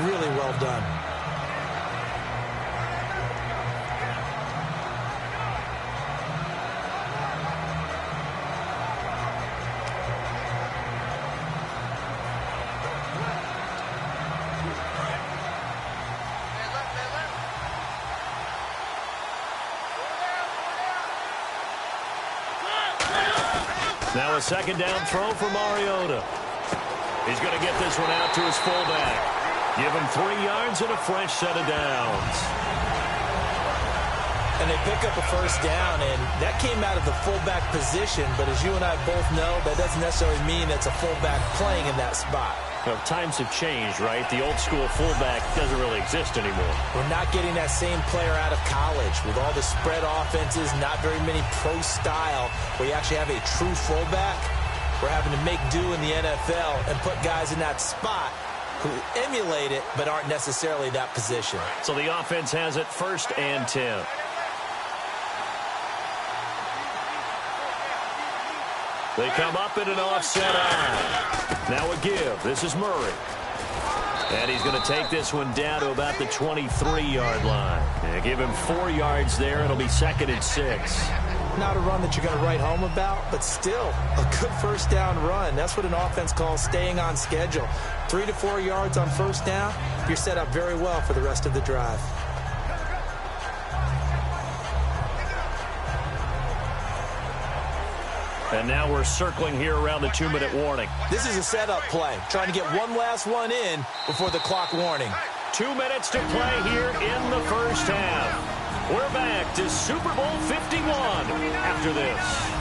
really well done. Now a 2nd down throw for Mariota. He's going to get this one out to his fullback. Give him 3 yards and a fresh set of downs. And they pick up a 1st down, and that came out of the fullback position. But as you and I both know, that doesn't necessarily mean it's a fullback playing in that spot. Well, times have changed, right? The old school fullback doesn't really exist anymore. We're not getting that same player out of college with all the spread offenses, not very many pro style where you actually have a true fullback. We're having to make do in the NFL and put guys in that spot who emulate it but aren't necessarily that position. So the offense has it 1st and 10. They come up in an offset eye. Now a give. This is Murray. And he's going to take this one down to about the 23-yard line. And give him 4 yards there. It'll be 2nd and 6. Not a run that you're going to write home about, but still a good first down run. That's what an offense calls staying on schedule. 3 to 4 yards on first down, you're set up very well for the rest of the drive. And now we're circling here around the 2-minute warning. This is a setup play, trying to get one last one in before the clock warning. 2 minutes to play here in the first half. We're back to Super Bowl 51 after this.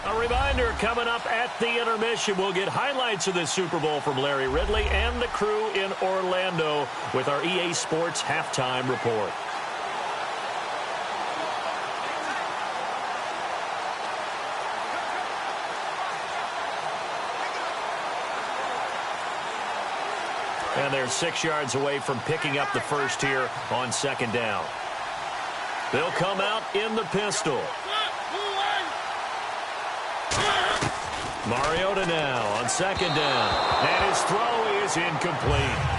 A reminder, coming up at the intermission, we'll get highlights of this Super Bowl from Larry Ridley and the crew in Orlando with our EA Sports halftime report. And they're 6 yards away from picking up the first here on 2nd down. They'll come out in the pistol. Mariota now on 2nd down. And his throw is incomplete.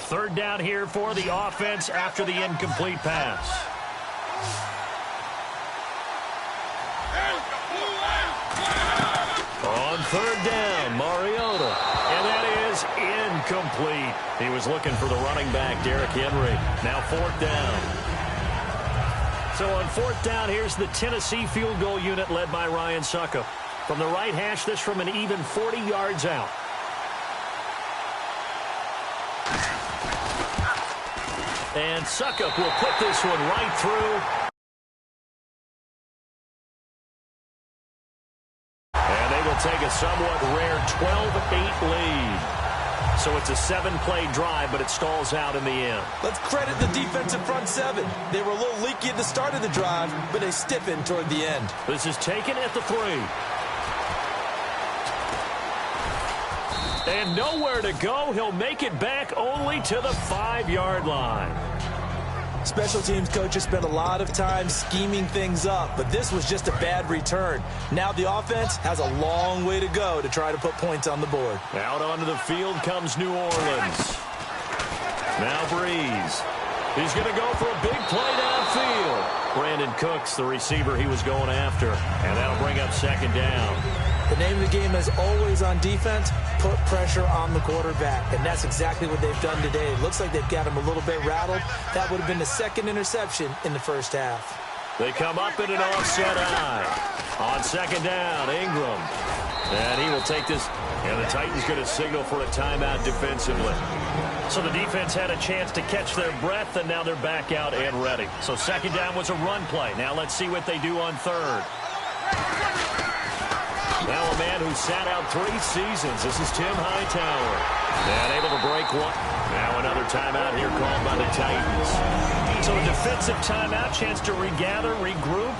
Third down here for the offense after the incomplete pass. On 3rd down, Mariota. And that is incomplete. He was looking for the running back, Derrick Henry. Now 4th down. So on 4th down, here's the Tennessee field goal unit led by Ryan Suckup. From the right hash, this from an even 40 yards out. And Suckup will put this one right through. And they will take a somewhat rare 12-8 lead. So it's a 7-play drive, but it stalls out in the end. Let's credit the defensive front 7. They were a little leaky at the start of the drive, but they stiffened toward the end. This is taken at the 3. And nowhere to go. He'll make it back only to the 5-yard line. Special teams coaches spent a lot of time scheming things up, but this was just a bad return. Now the offense has a long way to go to try to put points on the board. Out onto the field comes New Orleans. Now Breeze. He's going to go for a big play downfield. Brandon Cooks, the receiver he was going after, and that'll bring up 2nd down. The name of the game is always on defense, put pressure on the quarterback. And that's exactly what they've done today. It looks like they've got him a little bit rattled. That would have been the 2nd interception in the first half. They come up in an offset eye. On 2nd down, Ingram. And he will take this. And the Titans going to signal for a timeout defensively. So the defense had a chance to catch their breath, and now they're back out and ready. So 2nd down was a run play. Now let's see what they do on 3rd. Now a man who sat out 3 seasons. This is Tim Hightower. And able to break one. Now another timeout here called by the Titans. So a defensive timeout, chance to regather, regroup,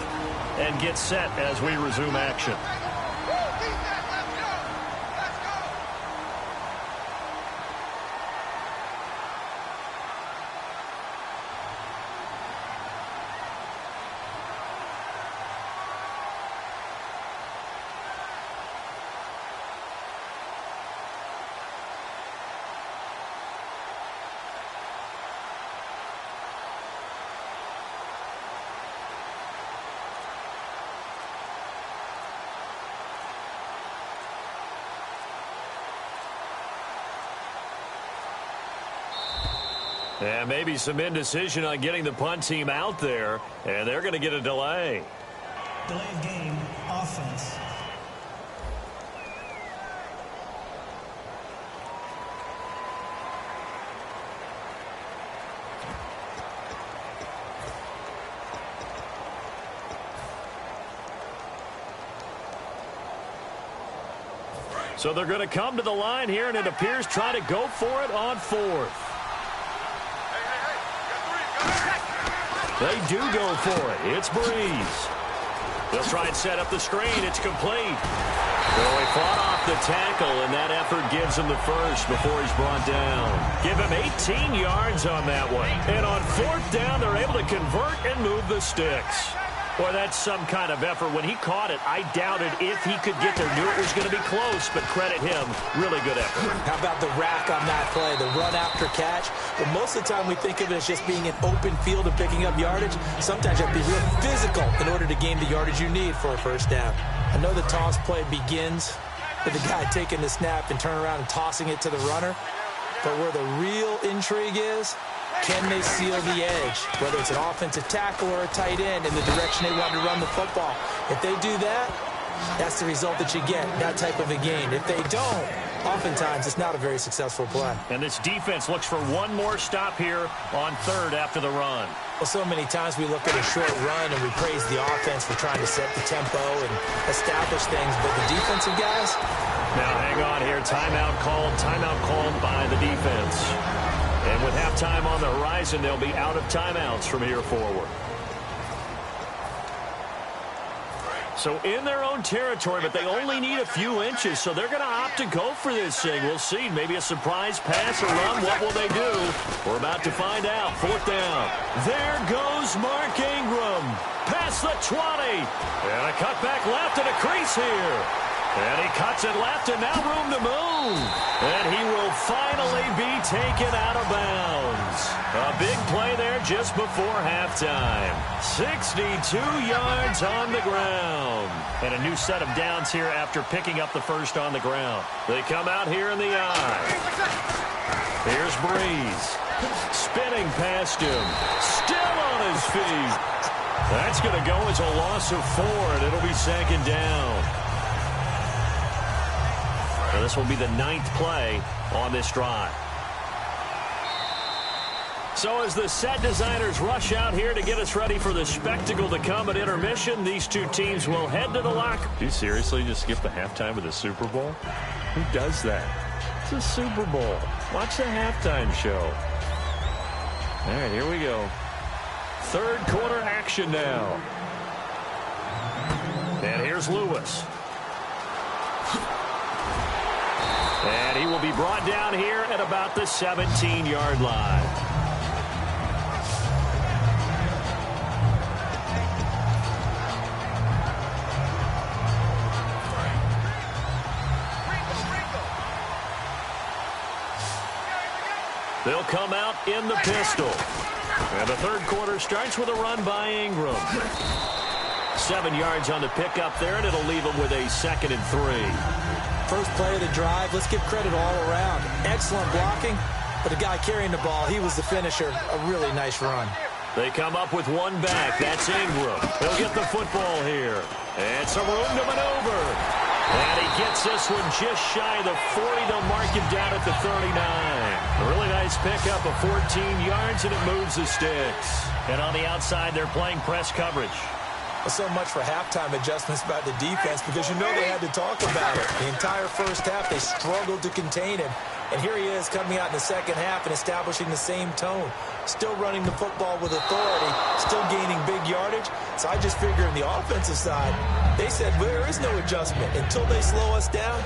and get set as we resume action. And maybe some indecision on getting the punt team out there, and they're going to get a delay. Delayed game, offense. So they're going to come to the line here, and it appears try to go for it on fourth. They do go for it. It's Breeze. They'll try and set up the screen. It's complete. So he fought off the tackle, and that effort gives him the first before he's brought down. Give him 18 yards on that one. And on fourth down, they're able to convert and move the sticks. Boy, that's some kind of effort. When he caught it, I doubted if he could get there. Knew it was going to be close, but credit him. Really good effort. How about the rack on that play, the run after catch? But most of the time we think of it as just being an open field and picking up yardage. Sometimes you have to be real physical in order to gain the yardage you need for a first down. I know the toss play begins with the guy taking the snap and turning around and tossing it to the runner. But where the real intrigue is, can they seal the edge, whether it's an offensive tackle or a tight end in the direction they want to run the football? If they do that, that's the result that you get, that type of a gain. If they don't, oftentimes it's not a very successful play. And this defense looks for one more stop here on third after the run. Well, so many times we look at a short run and we praise the offense for trying to set the tempo and establish things, but the defensive guys? Now hang on here, timeout called by the defense. And with halftime on the horizon, they'll be out of timeouts from here forward. So in their own territory, but they only need a few inches, so they're going to opt to go for this thing. We'll see. Maybe a surprise pass or run. What will they do? We're about to find out. Fourth down. There goes Mark Ingram. Past the 20. And a cutback left and a crease here. And he cuts it left, and now room to move. And he will finally be taken out of bounds. A big play there just before halftime. 62 yards on the ground. And a new set of downs here after picking up the first on the ground. They come out here in the eye. Here's Breeze. Spinning past him. Still on his feet. That's going to go as a loss of 4, and it'll be second down. Now this will be the 9th play on this drive. So as the set designers rush out here to get us ready for the spectacle to come at intermission, these two teams will head to the locker. Do you seriously just skip the halftime of the Super Bowl? Who does that? It's a Super Bowl. Watch the halftime show. All right, here we go. Third quarter action now. And here's Lewis. And he will be brought down here at about the 17-yard line. They'll come out in the pistol. And the third quarter starts with a run by Ingram. 7 yards on the pickup there, and it'll leave him with a 2nd and 3. First play of the drive, let's give credit all around. Excellent blocking, but the guy carrying the ball, he was the finisher. A really nice run. They come up with one back. That's Ingram. He'll get the football here. And some room to maneuver. And he gets this one just shy of the 40. They'll mark him down at the 39. A really nice pickup of 14 yards, and it moves the sticks. And on the outside, they're playing press coverage. So much for halftime adjustments by the defense, because you know they had to talk about it. The entire first half, they struggled to contain him. And here he is coming out in the second half and establishing the same tone. Still running the football with authority, still gaining big yardage. So I just figure on the offensive side, they said, well, there is no adjustment. Until they slow us down,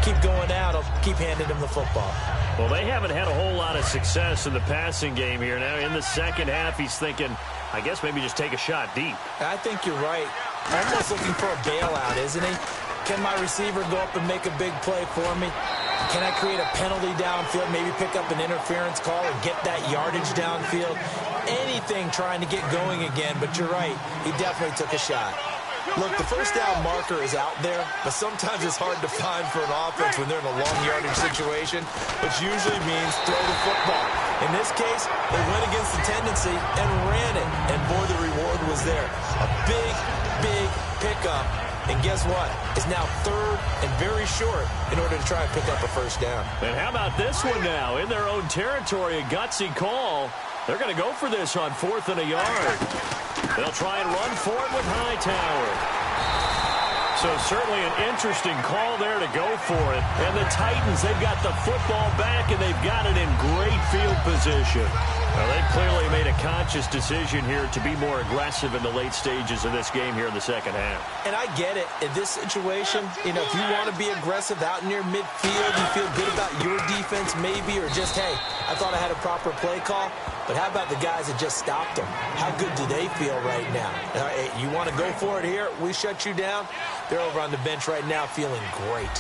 keep going out, I'll keep handing them the football. Well, they haven't had a whole lot of success in the passing game here. Now in the second half, he's thinking, I guess maybe just take a shot deep. I think you're right. Almost looking for a bailout, isn't he? Can my receiver go up and make a big play for me? Can I create a penalty downfield, maybe pick up an interference call or get that yardage downfield? Anything trying to get going again, but you're right. He definitely took a shot. Look, the first down marker is out there, but sometimes it's hard to find for an offense when they're in a long yardage situation, which usually means throw the football. In this case, they went against the tendency and ran it. And, boy, the reward was there. A big, big pickup. And guess what? It's now third and very short in order to try and pick up a first down. And how about this one now? In their own territory, a gutsy call. They're going to go for this on 4th and a yard. They'll try and run for it with Hightower. So certainly an interesting call there to go for it. And the Titans, they've got the football back, and they've got it in great field position. Well, they've clearly made a conscious decision here to be more aggressive in the late stages of this game here in the second half. And I get it. In this situation, if you want to be aggressive out near midfield, you feel good about your defense maybe, or just, hey, I thought I had a proper play call. But how about the guys that just stopped them? How good do they feel right now? Hey, you want to go for it here? We shut you down? They're over on the bench right now feeling great.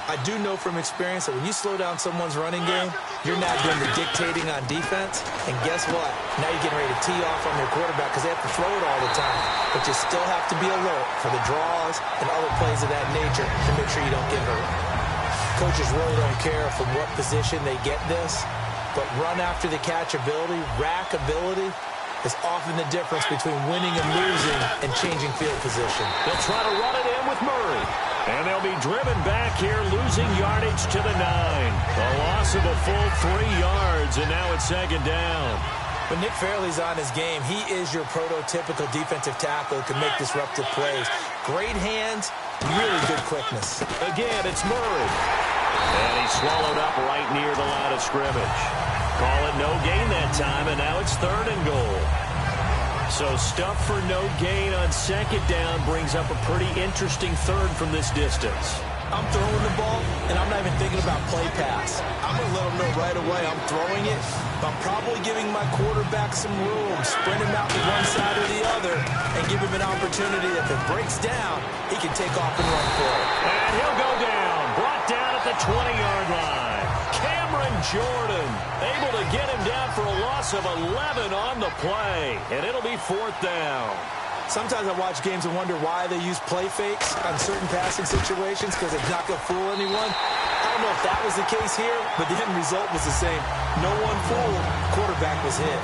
I do know from experience that when you slow down someone's running game, you're not doing the dictating on defense. And guess what? Now you're getting ready to tee off on their quarterback because they have to throw it all the time. But you still have to be alert for the draws and other plays of that nature to make sure you don't get hurt. Coaches really don't care from what position they get this. But run after the catch ability, rack ability, is often the difference between winning and losing and changing field position. They'll try to run it in with Murray. And they'll be driven back here, losing yardage to the 9. A loss of a full 3 yards, and now it's second down. When Nick Fairley's on his game, he is your prototypical defensive tackle who can make disruptive plays. Great hands, really good quickness. Again, it's Murray. And he's swallowed up right near the line of scrimmage. Call it no gain that time, and now it's 3rd and goal. So stuff for no gain on second down brings up a pretty interesting 3rd from this distance. I'm throwing the ball, and I'm not even thinking about play pass. I'm going to let them know right away I'm throwing it. But I'm probably giving my quarterback some room, spread him out to one side or the other, and give him an opportunity that if it breaks down, he can take off and run for it. And he'll go down, brought down at the 20-yard line. Cameron Jordan able to get him down for a loss of 11 on the play, and it'll be 4th down. Sometimes I watch games and wonder why they use play fakes on certain passing situations because it's not going to fool anyone. I don't know if that was the case here, but the end result was the same. No one fooled. Quarterback was hit.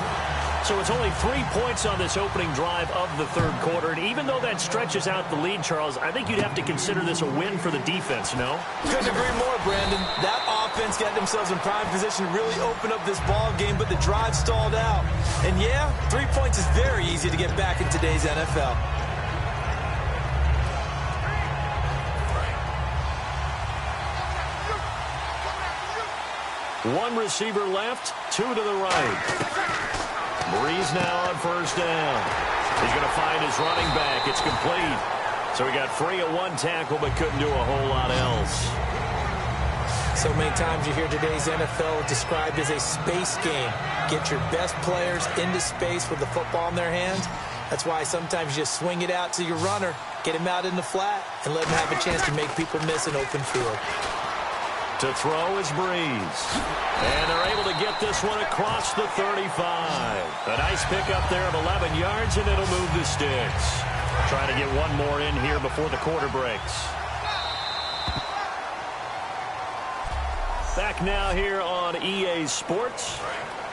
So it's only 3 points on this opening drive of the 3rd quarter. And even though that stretches out the lead, Charles, I think you'd have to consider this a win for the defense, no? Couldn't agree more, Brandon. That offense got themselves in prime position to really open up this ball game, but the drive stalled out. And yeah, 3 points is very easy to get back in today's NFL. One receiver left, 2 to the right. Breeze now on 1st down. He's going to find his running back. It's complete. So he got free of 1 tackle but couldn't do a whole lot else. So many times you hear today's NFL described as a space game. Get your best players into space with the football in their hands. That's why sometimes you just swing it out to your runner, get him out in the flat, and let him have a chance to make people miss an open field. To throw is Breeze. And they're able to get this one across the 35. A nice pickup there of 11 yards, and it'll move the sticks. Trying to get one more in here before the quarter breaks. Back now here on EA Sports.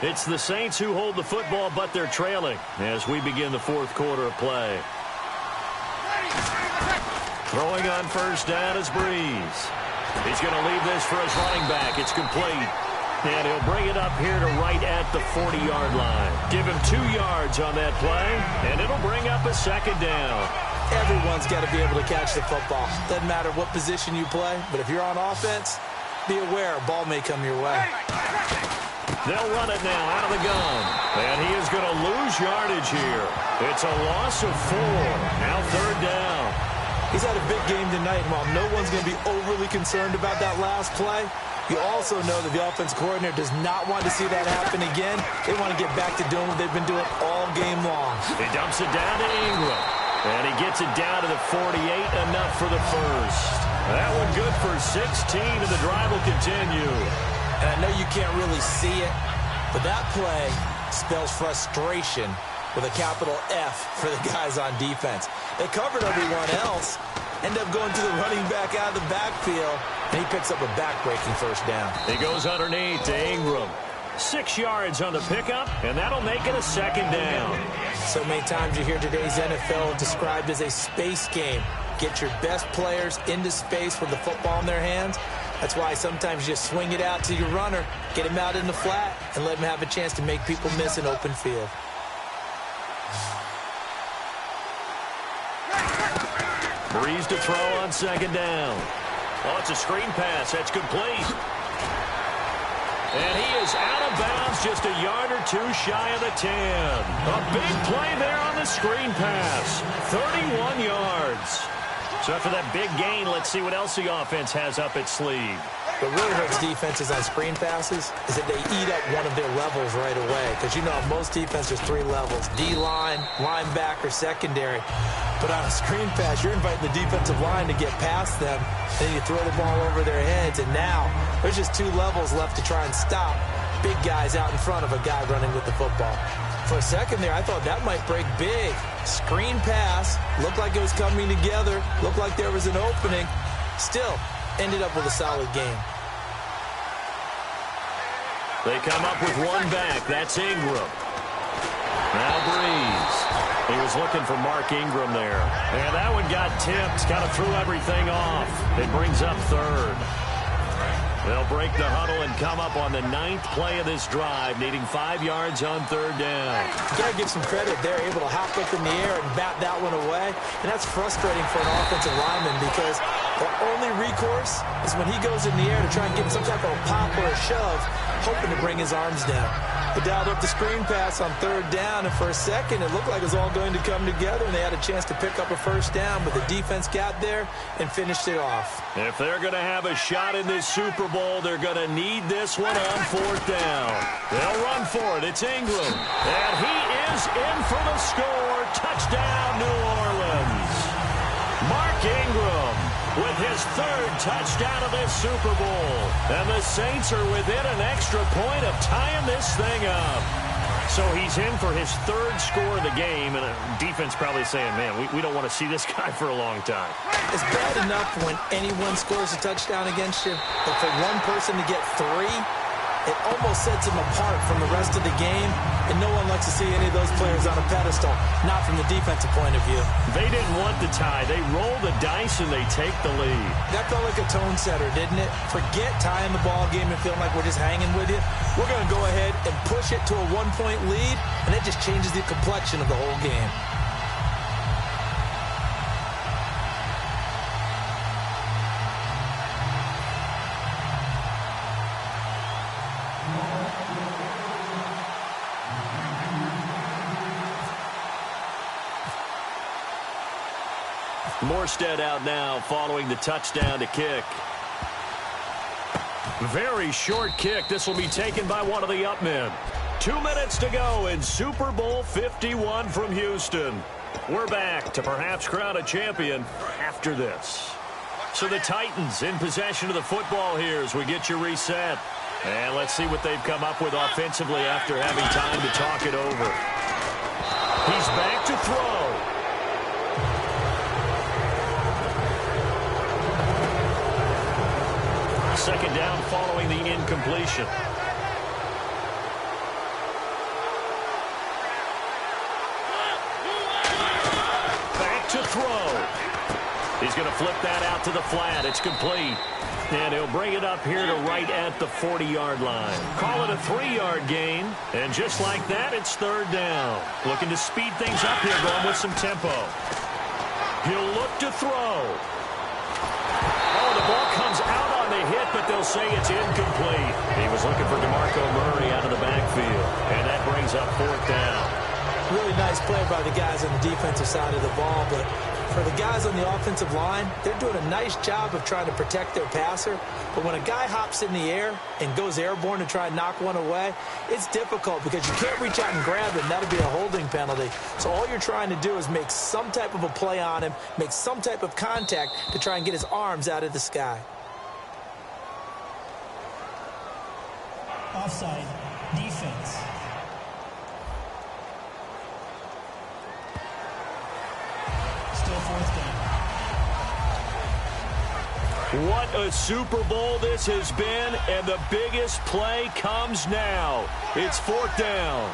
It's the Saints who hold the football, but they're trailing as we begin the 4th quarter of play. Throwing on 1st down is Breeze. He's going to leave this for his running back. It's complete. And he'll bring it up here to right at the 40-yard line. Give him 2 yards on that play, and it'll bring up a second down. Everyone's got to be able to catch the football. Doesn't matter what position you play, but if you're on offense, be aware a ball may come your way. They'll run it now out of the gun. And he is going to lose yardage here. It's a loss of 4. Now 3rd down. He's had a big game tonight, and while no one's going to be overly concerned about that last play, you also know that the offense coordinator does not want to see that happen again. They want to get back to doing what they've been doing all game long. He dumps it down to Ingram. And he gets it down to the 48, enough for the first. That one good for 16, and the drive will continue. And I know you can't really see it, but that play spells frustration with a capital F for the guys on defense. They covered everyone else, end up going to the running back out of the backfield, and he picks up a back-breaking 1st down. He goes underneath to Ingram. 6 yards on the pickup, and that'll make it a second down. So many times you hear today's NFL described as a space game. Get your best players into space with the football in their hands. That's why sometimes you just swing it out to your runner, get him out in the flat, and let him have a chance to make people miss an open field. Breeze to throw on second down. Oh, it's a screen pass. That's complete. And he is out of bounds, just a yard or two shy of the 10. A big play there on the screen pass. 31 yards. So after that big gain, let's see what else the offense has up its sleeve. What really hurts defenses on screen passes is that they eat up one of their levels right away. Because you know, most defenses, 3 levels. D-line, linebacker, secondary. But on a screen pass, you're inviting the defensive line to get past them. Then you throw the ball over their heads. And now, there's just 2 levels left to try and stop big guys out in front of a guy running with the football. For a second there, I thought that might break big. Screen pass. Looked like it was coming together. Looked like there was an opening. Still, ended up with a solid game. They come up with one back. That's Ingram. Now Breeze. He was looking for Mark Ingram there. And that one got tipped. Kind of threw everything off. It brings up third. They'll break the huddle and come up on the 9th play of this drive, needing 5 yards on third down. You got to give some credit. They're able to hop up in the air and bat that one away. And that's frustrating for an offensive lineman because the only recourse is when he goes in the air to try and get some type of a pop or a shove, hoping to bring his arms down. They dialed up the screen pass on third down, and for a second, it looked like it was all going to come together, and they had a chance to pick up a first down, but the defense got there and finished it off. If they're going to have a shot in this Super Bowl, they're going to need this one on fourth down. They'll run for it. It's Ingram, and he is in for the score. Touchdown, New Orleans. Mark Ingram with his 3rd touchdown of this Super Bowl. And the Saints are within an extra point of tying this thing up. So he's in for his 3rd score of the game, and defense probably saying, man, we don't want to see this guy for a long time. It's bad enough when anyone scores a touchdown against you, but for one person to get 3, it almost sets him apart from the rest of the game, and no one likes to see any of those players on a pedestal, not from the defensive point of view. They didn't want the tie. They roll the dice, and they take the lead. That felt like a tone setter, didn't it? Forget tying the ball game and feeling like we're just hanging with you. We're going to go ahead and push it to a 1-point lead, and it just changes the complexion of the whole game. Morstead out now following the touchdown to kick. Very short kick. This will be taken by one of the up men. 2 minutes to go in Super Bowl 51 from Houston. We're back to perhaps crown a champion after this. So the Titans in possession of the football here as we get you reset. And let's see what they've come up with offensively after having time to talk it over. He's back to throw. Second down following the incompletion. Back to throw. He's going to flip that out to the flat. It's complete. And he'll bring it up here to right at the 40-yard line. Call it a 3-yard gain. And just like that, it's third down. Looking to speed things up here, going with some tempo. He'll look to throw. Oh, the ball comes out on the hit, but they'll say it's incomplete. He was looking for DeMarco Murray out of the backfield. And that brings up fourth down. Really nice play by the guys on the defensive side of the ball, but for the guys on the offensive line, they're doing a nice job of trying to protect their passer. But when a guy hops in the air and goes airborne to try and knock one away, it's difficult because you can't reach out and grab him. That'll be a holding penalty. So all you're trying to do is make some type of a play on him, make some type of contact to try and get his arms out of the sky. Offside. Defense. Still fourth down. What a Super Bowl this has been, and the biggest play comes now. It's 4th down.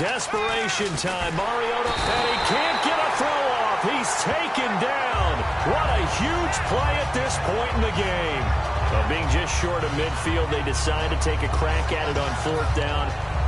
Desperation time. Mariota, and he can't get a throw off. He's taken down. What a huge play at this point in the game. Being just short of midfield, they decide to take a crack at it on 4th down.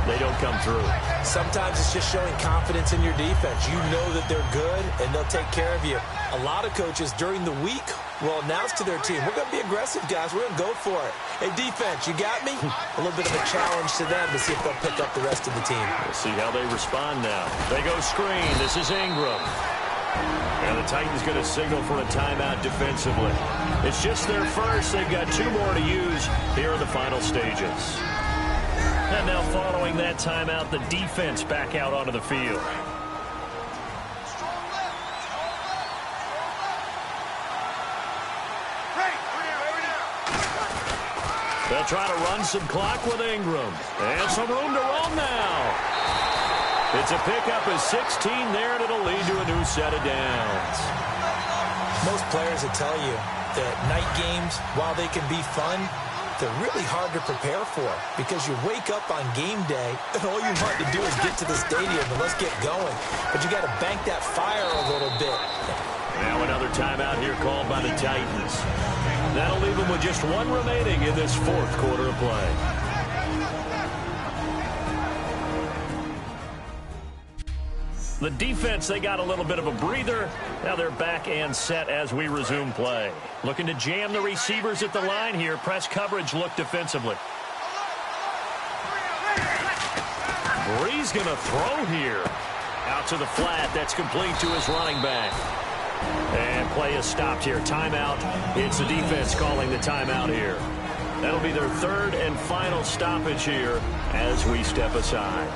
They don't come through. Sometimes it's just showing confidence in your defense. You know that they're good, and they'll take care of you. A lot of coaches during the week will announce to their team, we're going to be aggressive, guys. We're going to go for it. Hey, defense, you got me? A little bit of a challenge to them to see if they'll pick up the rest of the team. We'll see how they respond now. They go screen. This is Ingram. And the Titans going to signal for a timeout defensively. It's just their first. They've got 2 more to use here in the final stages. And now following that timeout, the defense back out onto the field. They'll try to run some clock with Ingram. And some room to roam now. It's a pickup of 16 there, and it'll lead to a new set of downs. Most players will tell you that night games, while they can be fun, they're really hard to prepare for because you wake up on game day and all you want to do is get to the stadium and let's get going. But you got to bank that fire a little bit. Now another timeout here called by the Titans. That'll leave them with just 1 remaining in this 4th quarter of play. The defense, they got a little bit of a breather. Now they're back and set as we resume play. Looking to jam the receivers at the line here. Press coverage look defensively. Bree's going to throw here. Out to the flat. That's complete to his running back. And play is stopped here. Timeout. It's the defense calling the timeout here. That'll be their 3rd and final stoppage here as we step aside.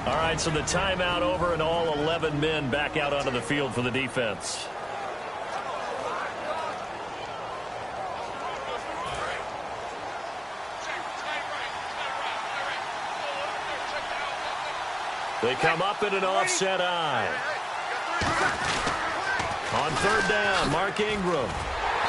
All right, so the timeout over and all 11 men back out onto the field for the defense. They come up in an offset eye. On 3rd down, Mark Ingram.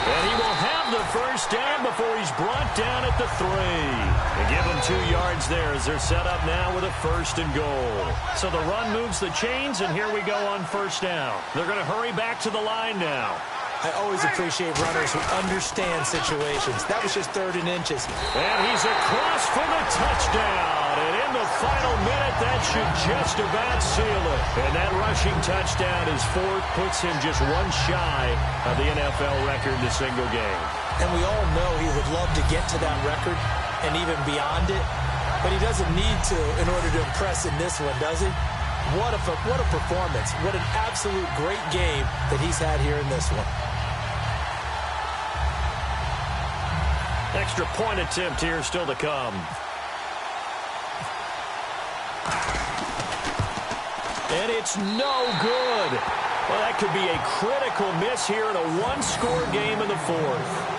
And he will have the first down before he's brought down at the 3. They give him 2 yards there as they're set up now with a 1st and goal. So the run moves the chains, and here we go on 1st down. They're going to hurry back to the line now. I always appreciate runners who understand situations. That was just 3rd and inches. And he's across for the touchdown. And in the final minute, that should just about seal it. And that rushing touchdown is 4th, puts him just 1 shy of the NFL record in a single game. And we all know he would love to get to that record and even beyond it. But he doesn't need to in order to impress in this one, does he? What a performance. What an absolute great game that he's had here in this one. Extra point attempt here still to come. And it's no good. Well, that could be a critical miss here in a 1-score game in the 4th.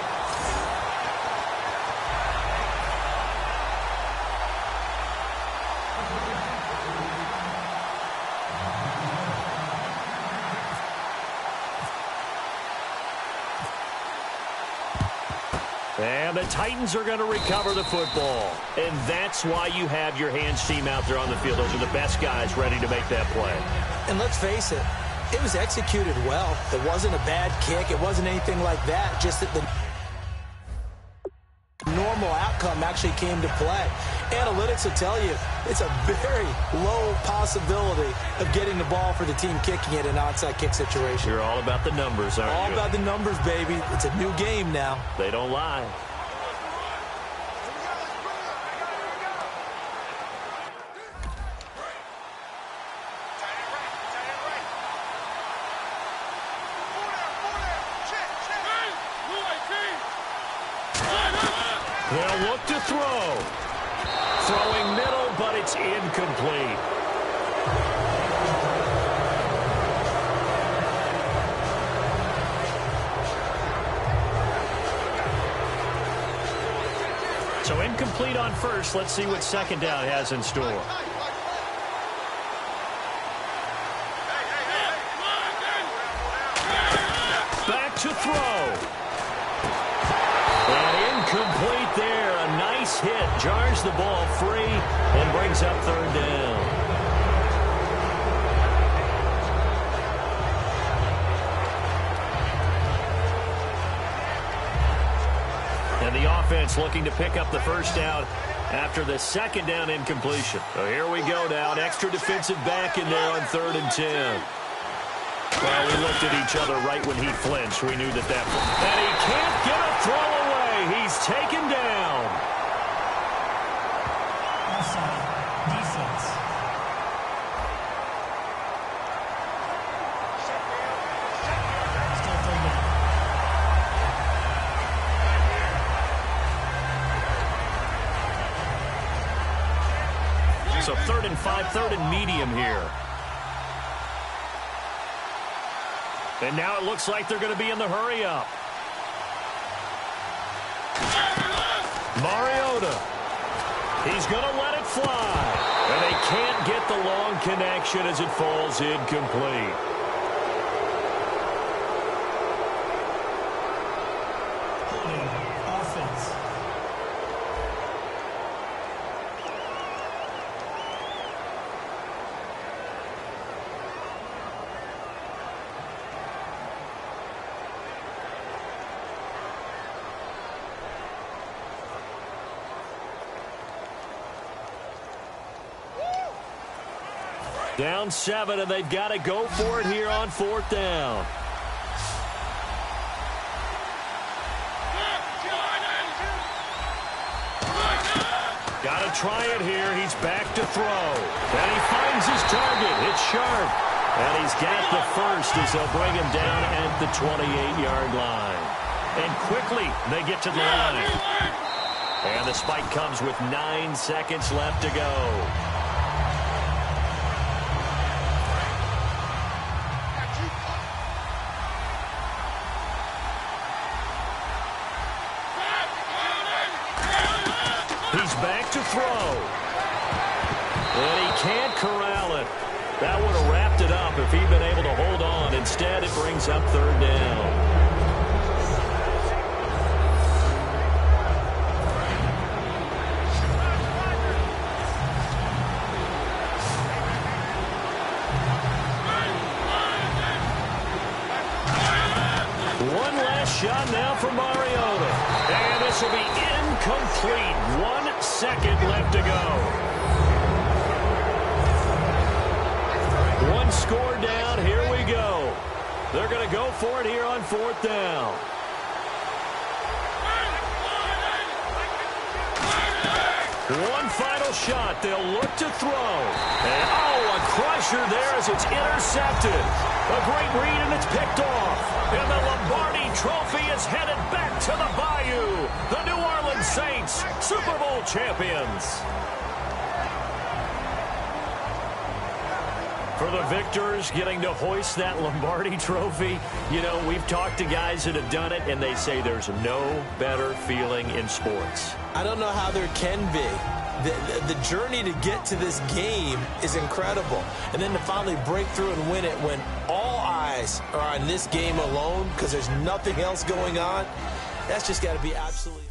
And the Titans are going to recover the football. And that's why you have your hands team out there on the field. Those are the best guys ready to make that play. And let's face it, it was executed well. It wasn't a bad kick. It wasn't anything like that. Just that the normal outcome actually came to play. Analytics will tell you it's a very low possibility of getting the ball for the team kicking it in an onside kick situation. You're all about the numbers, aren't you? All about the numbers, baby. It's a new game now. They don't lie. They'll look to throw. Throwing middle, but it's incomplete. So incomplete on 1st. Let's see what 2nd down has in store. the ball free and brings up third down. And the offense looking to pick up the first down after the second down incompletion. So here we go now. An extra defensive back in there on 3rd and 10. Well, we looked at each other right when he flinched. We knew that. And he can't get a throw away. He's taken down. Offside. Defense. Still third down. So 3rd and 5, 3rd and medium here. And now it looks like they're going to be in the hurry up. Mariota. He's going to let it fly. And they can't get the long connection as it falls incomplete. Holding. Offense. Down 7, and they've got to go for it here on 4th down. Got to try it here. He's back to throw. And he finds his target. It's sharp. And he's got the first as they'll bring him down at the 28-yard line. And quickly they get to the line. And the spike comes with 9 seconds left to go. He's back to throw. And he can't corral it. That would have wrapped it up if he'd been able to hold on. Instead, it brings up 3rd down. One last shot now for Mariota. And this will be incomplete. 1 second left to go. One score down. Here we go. They're going to go for it here on 4th down. One final shot. They'll look to throw. And, a crusher there as it's intercepted. A great read, and it's picked off. And the Lombardi Trophy is headed back to the Bayou. The New Orleans Saints, Super Bowl champions. For the victors, getting to hoist that Lombardi Trophy, you know, we've talked to guys that have done it, and they say there's no better feeling in sports. I don't know how there can be. The journey to get to this game is incredible. And then to finally break through and win it when all eyes are on this game alone because there's nothing else going on, that's just got to be absolutely...